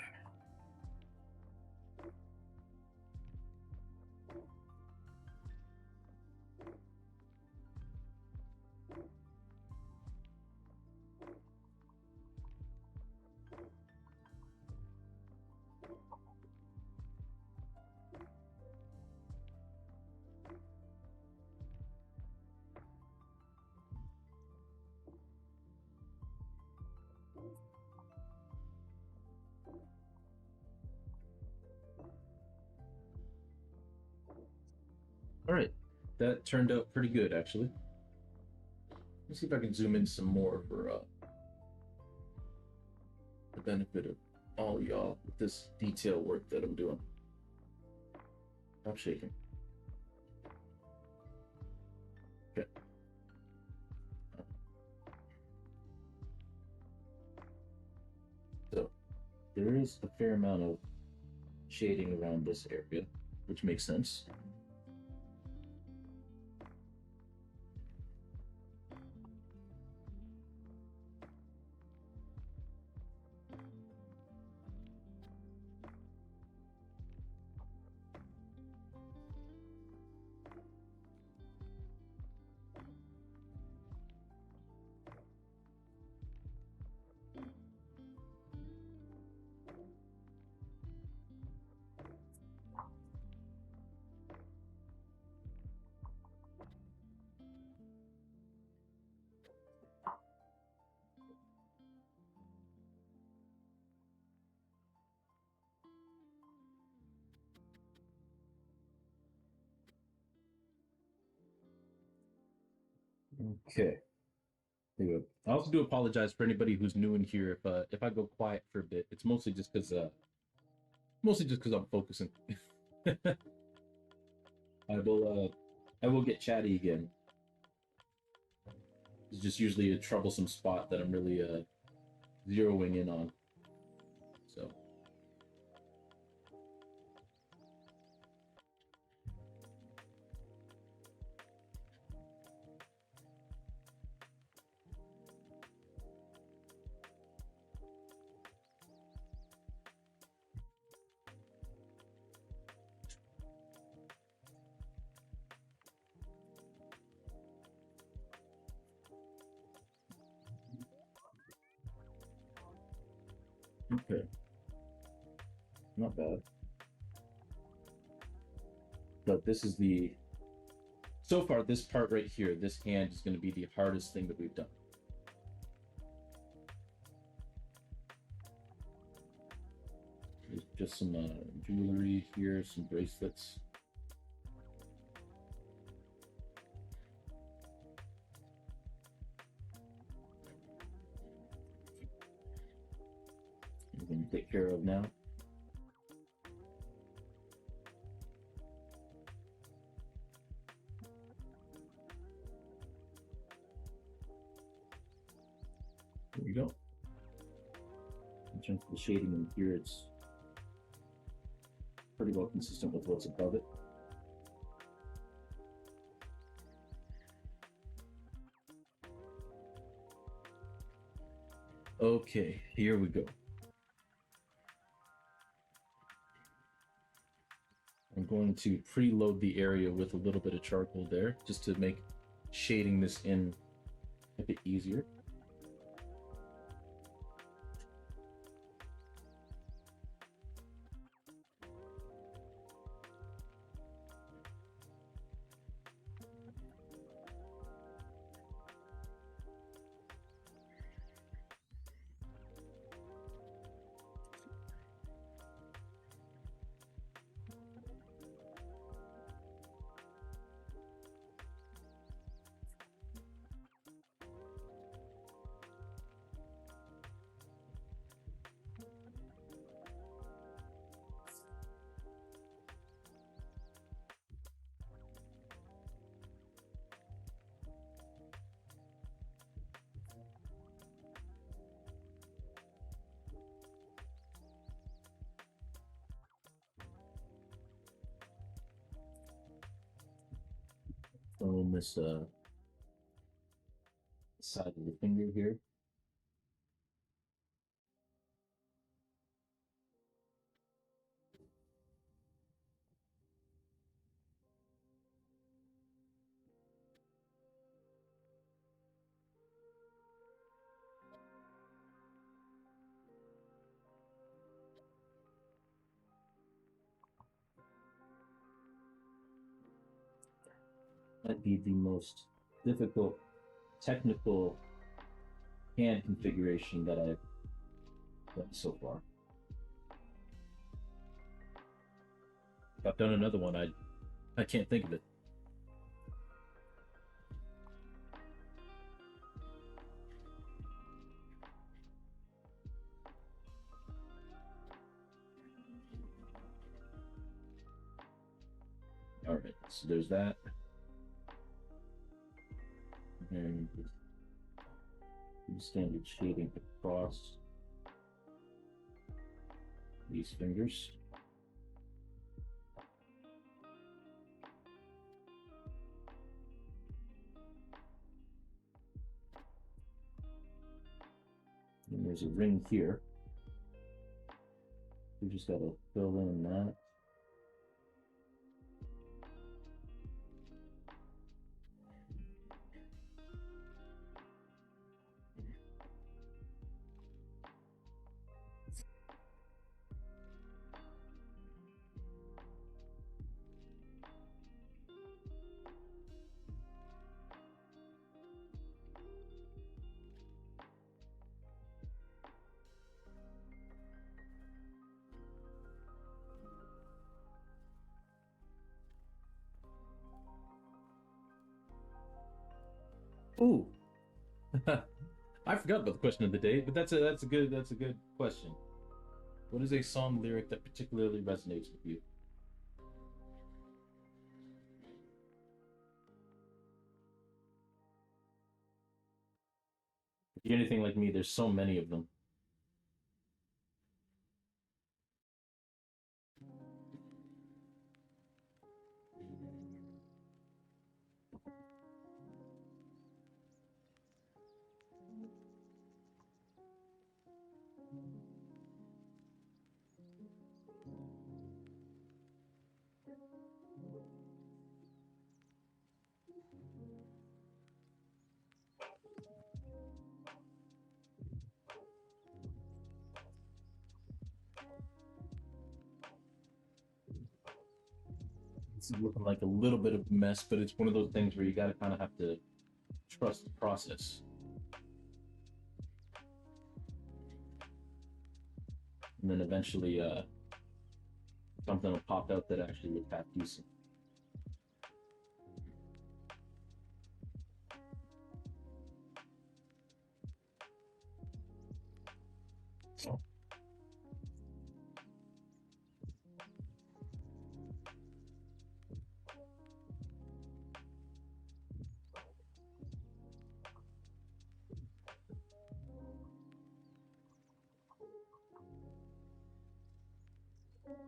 All right, that turned out pretty good actually. Let's see if I can zoom in some more for the benefit of all y'all with this detail work that I'm doing. Stop shaking. Okay. So there is a fair amount of shading around this area, which makes sense. Okay. There you go. I also do apologize for anybody who's new in here if I go quiet for a bit. It's mostly just because Mostly just because I'm focusing. I will get chatty again. It's just usually a troublesome spot that I'm really zeroing in on. So okay, not bad. But this is the so far this part right here. This hand is going to be the hardest thing that we've done. There's just some jewelry here, some bracelets. We're going to take care of now. There we go. In terms of the shading in here, it's pretty well consistent with what's above it. Okay, here we go. I'm going to preload the area with a little bit of charcoal there, just to make shading this in a bit easier. On this side of the finger here. Might be the most difficult technical hand configuration that I've done so far. If I've done another one, I can't think of it. All right, so there's that. And standard shading across these fingers. And there's a ring here. We just got to fill in that. Ooh, I forgot about the question of the day, but that's a good question. What is a song lyric that particularly resonates with you? If you're anything like me, there's so many of them. It's looking like a little bit of a mess, but it's one of those things where you gotta kind of have to trust the process, and then eventually, something will pop out that actually looks half decent.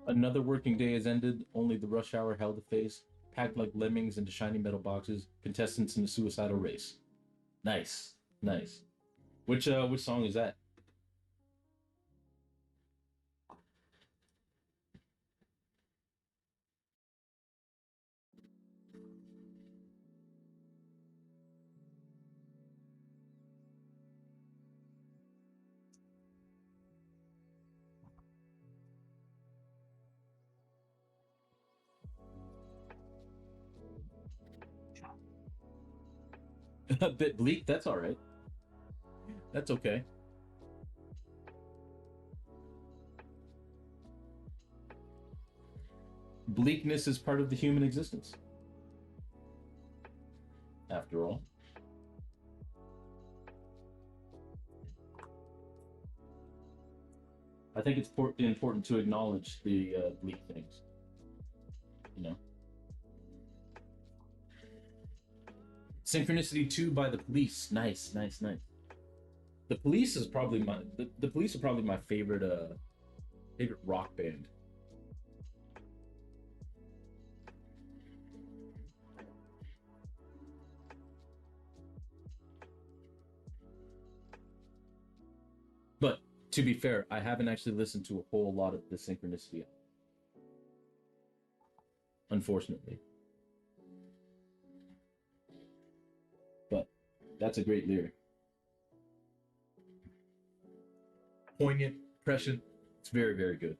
Another working day has ended. Only the rush hour held a face. Packed like lemmings into shiny metal boxes. Contestants in a suicidal race. Nice, nice. Which song is that? A bit bleak. That's all right. That's okay. Bleakness is part of the human existence, after all. I think it's important to acknowledge the bleak things. You know, Synchronicity 2 by the Police. Nice, nice, nice. The Police are probably my favorite rock band. But to be fair, I haven't actually listened to a whole lot of the Synchronicity, unfortunately. But that's a great lyric. Poignant, prescient. It's very, very good.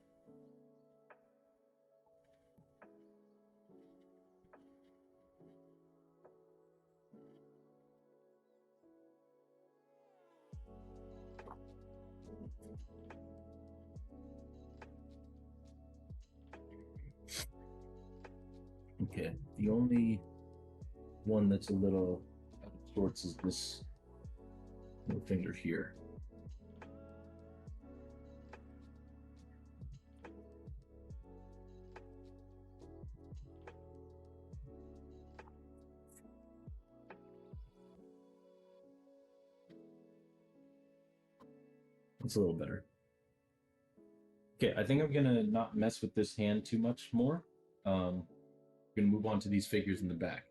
Okay. The only one that's a little out of sorts is this little finger here. It's a little better. Okay, I think I'm gonna not mess with this hand too much more. I'm gonna move on to these figures in the back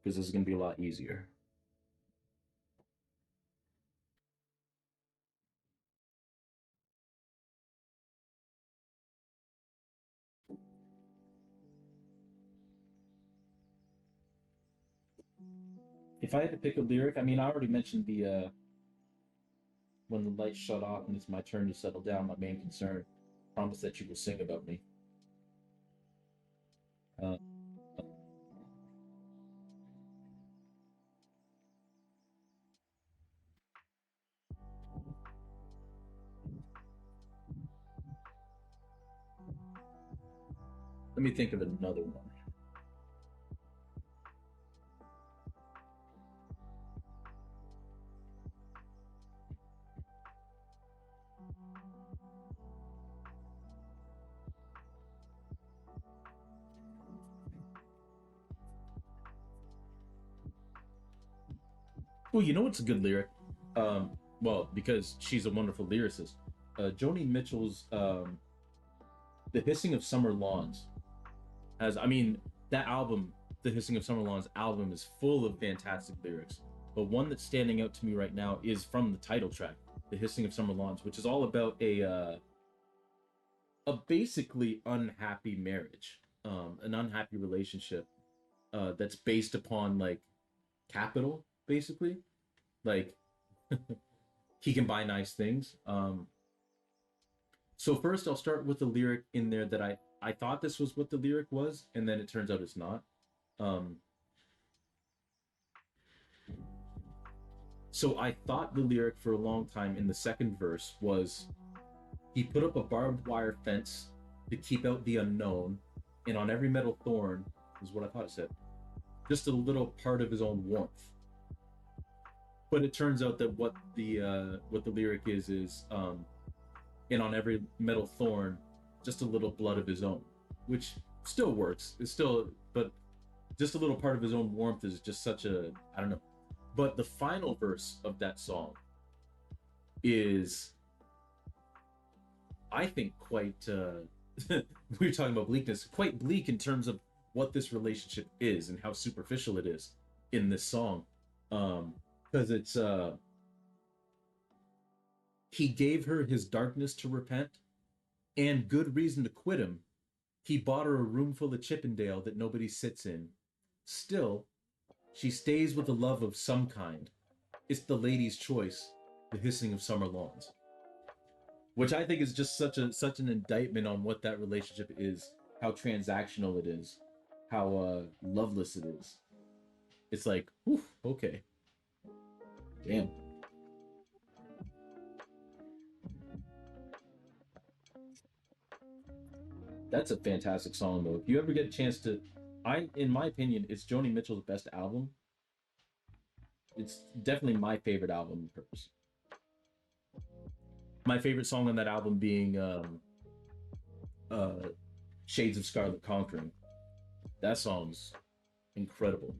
because this is gonna be a lot easier. If I had to pick a lyric, I mean, I already mentioned the when the lights shut off and it's my turn to settle down. My main concern, promise that you will sing about me. Uh, Let me think of another one. Well, you know what's a good lyric? Well, because she's a wonderful lyricist. Joni Mitchell's "The Hissing of Summer Lawns" has, I mean, that album, "The Hissing of Summer Lawns" album is full of fantastic lyrics. But one that's standing out to me right now is from the title track, "The Hissing of Summer Lawns," which is all about a basically unhappy marriage, an unhappy relationship that's based upon like capital, basically. Like he can buy nice things. So first, I'll start with the lyric in there that I thought this was what the lyric was, and then it turns out it's not. Um, so I thought the lyric for a long time in the second verse was, "He put up a barbed wire fence to keep out the unknown, and on every metal thorn," is what I thought it said, "just a little part of his own warmth." But it turns out that what the lyric is "and on every metal thorn, just a little blood of his own," which still works. It's still, but just a little part of his own warmth is just such a, I don't know. But the final verse of that song is, I think, quite. We were talking about bleakness, quite bleak in terms of what this relationship is and how superficial it is in this song. Because it's he gave her his darkness to repent and good reason to quit him. He bought her a room full of Chippendale that nobody sits in. Still, she stays with a love of some kind. It's the lady's choice, the hissing of summer lawns. Which I think is just such an indictment on what that relationship is, how transactional it is, how loveless it is. It's like, whew, okay, damn. That's a fantastic song though. If you ever get a chance to, in my opinion, it's Joni Mitchell's best album. It's definitely my favorite album of hers. My favorite song on that album being uh, "Shades of Scarlet Conquering." That song's incredible.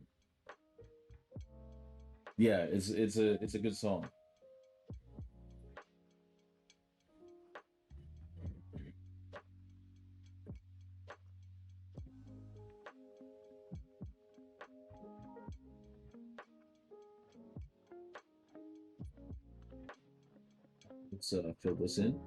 Yeah, it's a good song. Let's fill this in.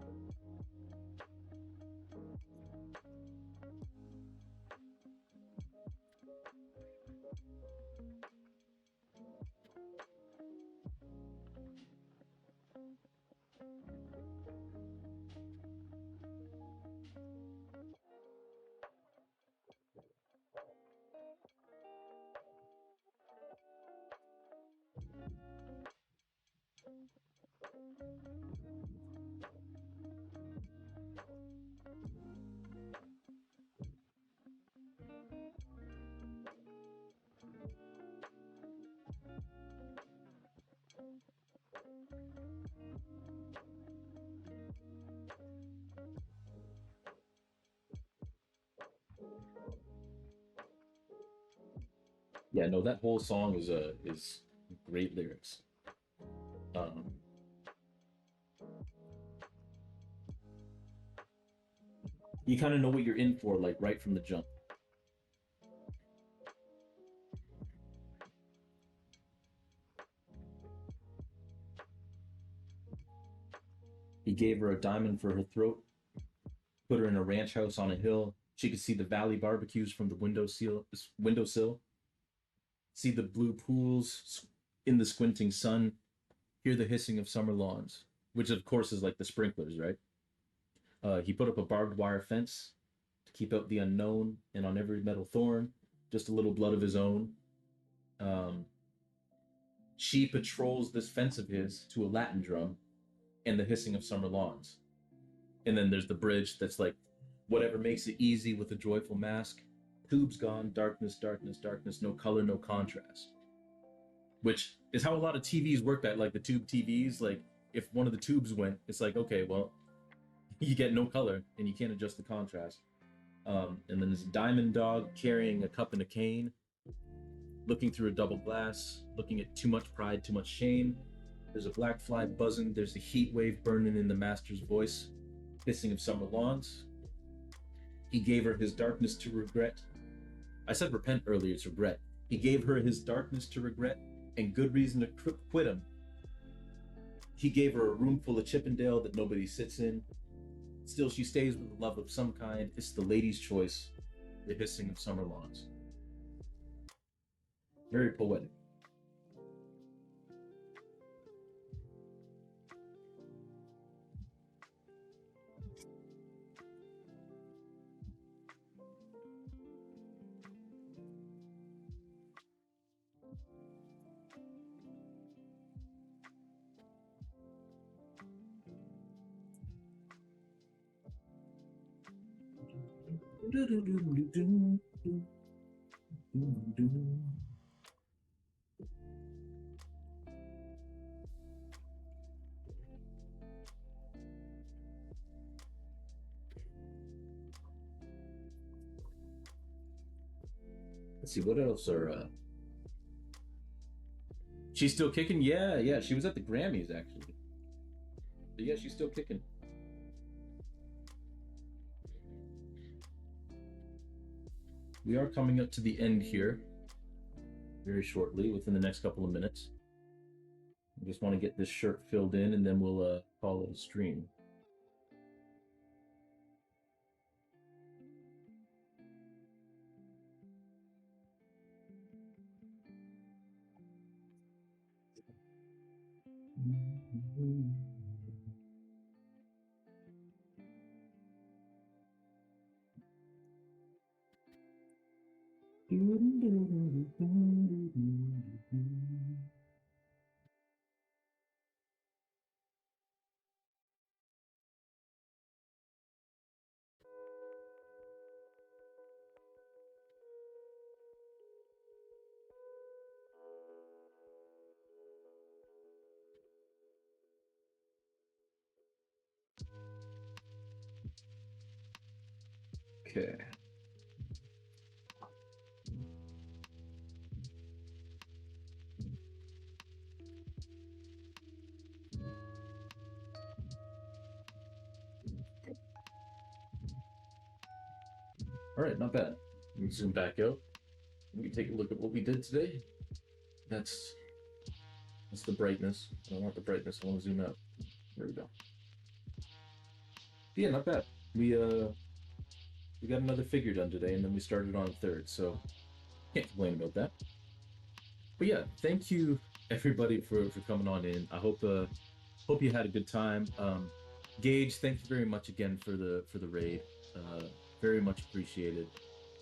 Yeah, no, that whole song is great lyrics. Um, you kind of know what you're in for, like right from the jump. He gave her a diamond for her throat, put her in a ranch house on a hill. She could see the valley barbecues from the windowsill, see the blue pools in the squinting sun, hear the hissing of summer lawns, which of course is like the sprinklers, right? He put up a barbed wire fence to keep out the unknown, and on every metal thorn, just a little blood of his own. Um, she patrols this fence of his to a Latin drum and the hissing of summer lawns. And then there's the bridge that's like, "Whatever makes it easy with a joyful mask. Tubes gone, darkness, darkness, darkness, no color, no contrast." Which is how a lot of TVs work, that like the tube TVs, like if one of the tubes went, it's like, okay, well, you get no color and you can't adjust the contrast. And then there's a diamond dog carrying a cup and a cane. looking through a double glass, looking at too much pride, too much shame. There's a black fly buzzing. There's a heat wave burning in the master's voice, hissing of summer lawns. He gave her his darkness to regret. I said repent earlier, it's regret. He gave her his darkness to regret and good reason to quit him. He gave her a room full of Chippendale that nobody sits in. Still, she stays with love of some kind. It's the lady's choice, the hissing of summer lawns. Very poetic. Let's see, what else are she's still kicking? Yeah, she was at the Grammys actually. But yeah, she's still kicking. We are coming up to the end here very shortly, within the next couple of minutes. I just want to get this shirt filled in and then we'll call it a stream. Okay. All right, not bad. Let me zoom back out. We can take a look at what we did today. That's the brightness. I don't want the brightness. I want to zoom out. There we go. Yeah, not bad. We got another figure done today, and then we started on a third. So can't complain about that. But yeah, thank you everybody for coming on in. I hope you had a good time. Gage, thank you very much again for the raid. Very much appreciated.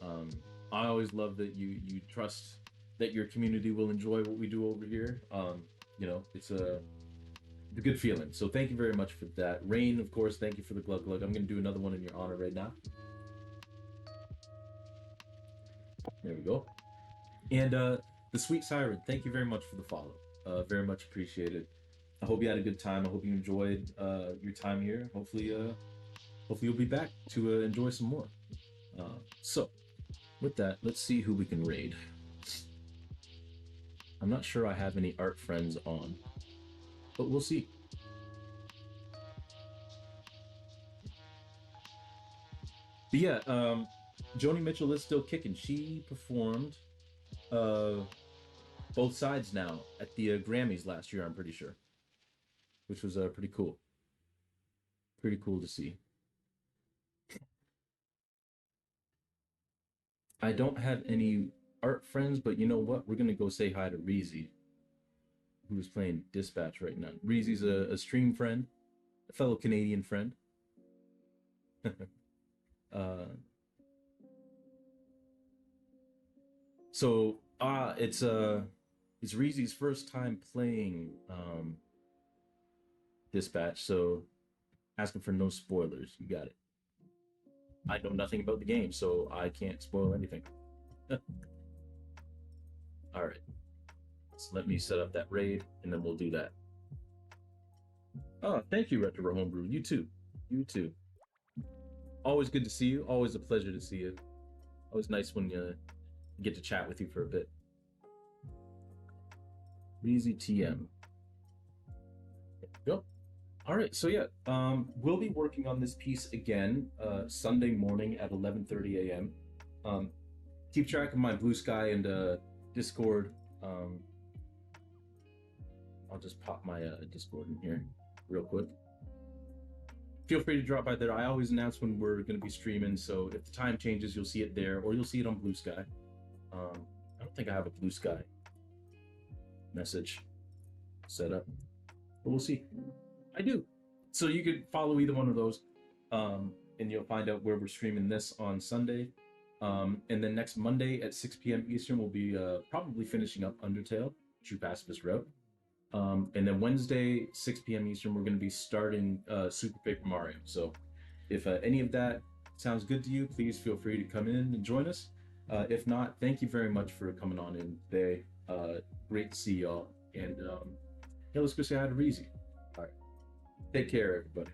I always love that you trust that your community will enjoy what we do over here. It's a good feeling. So thank you very much for that. Rain, of course, thank you for the glug glug. I'm gonna do another one in your honor right now. There we go. And the Sweet Siren, thank you very much for the follow. Very much appreciated. I hope you had a good time. I hope you enjoyed your time here. Hopefully you'll be back to enjoy some more. So, with that, let's see who we can raid. I'm not sure I have any art friends on, but we'll see. But yeah, Joni Mitchell is still kicking. She performed both sides now at the Grammys last year, I'm pretty sure, which was pretty cool. Pretty cool to see. I don't have any art friends, but you know what? We're gonna go say hi to Reezy, who's playing Dispatch right now. Reezy's a stream friend, a fellow Canadian friend. uh, so it's Reezy's first time playing Dispatch, so asking for no spoilers. You got it. I know nothing about the game, so I can't spoil anything. All right. So let me set up that raid, and then we'll do that. Oh, thank you, Retro Homebrew. You too. You too. Always good to see you. Always a pleasure to see you. Always nice when you get to chat with you for a bit. Breezy TM. There we go. All right, so yeah, we'll be working on this piece again Sunday morning at 11:30 a.m. Um, keep track of my Blue Sky and Discord. I'll just pop my Discord in here real quick. Feel free to drop by there. I always announce when we're going to be streaming, so if the time changes, you'll see it there, or you'll see it on Blue Sky. I don't think I have a Blue Sky message set up, but we'll see. I do. So you could follow either one of those, and you'll find out where we're streaming this on Sunday. And then next Monday at 6 p.m. Eastern, we'll be probably finishing up Undertale, True Pacifist Route. And then Wednesday, 6 p.m. Eastern, we're going to be starting Super Paper Mario. So if any of that sounds good to you, please feel free to come in and join us. If not, thank you very much for coming on in today. Great to see y'all. And yeah, let's go say hi to Reezy. All right. Take care, everybody.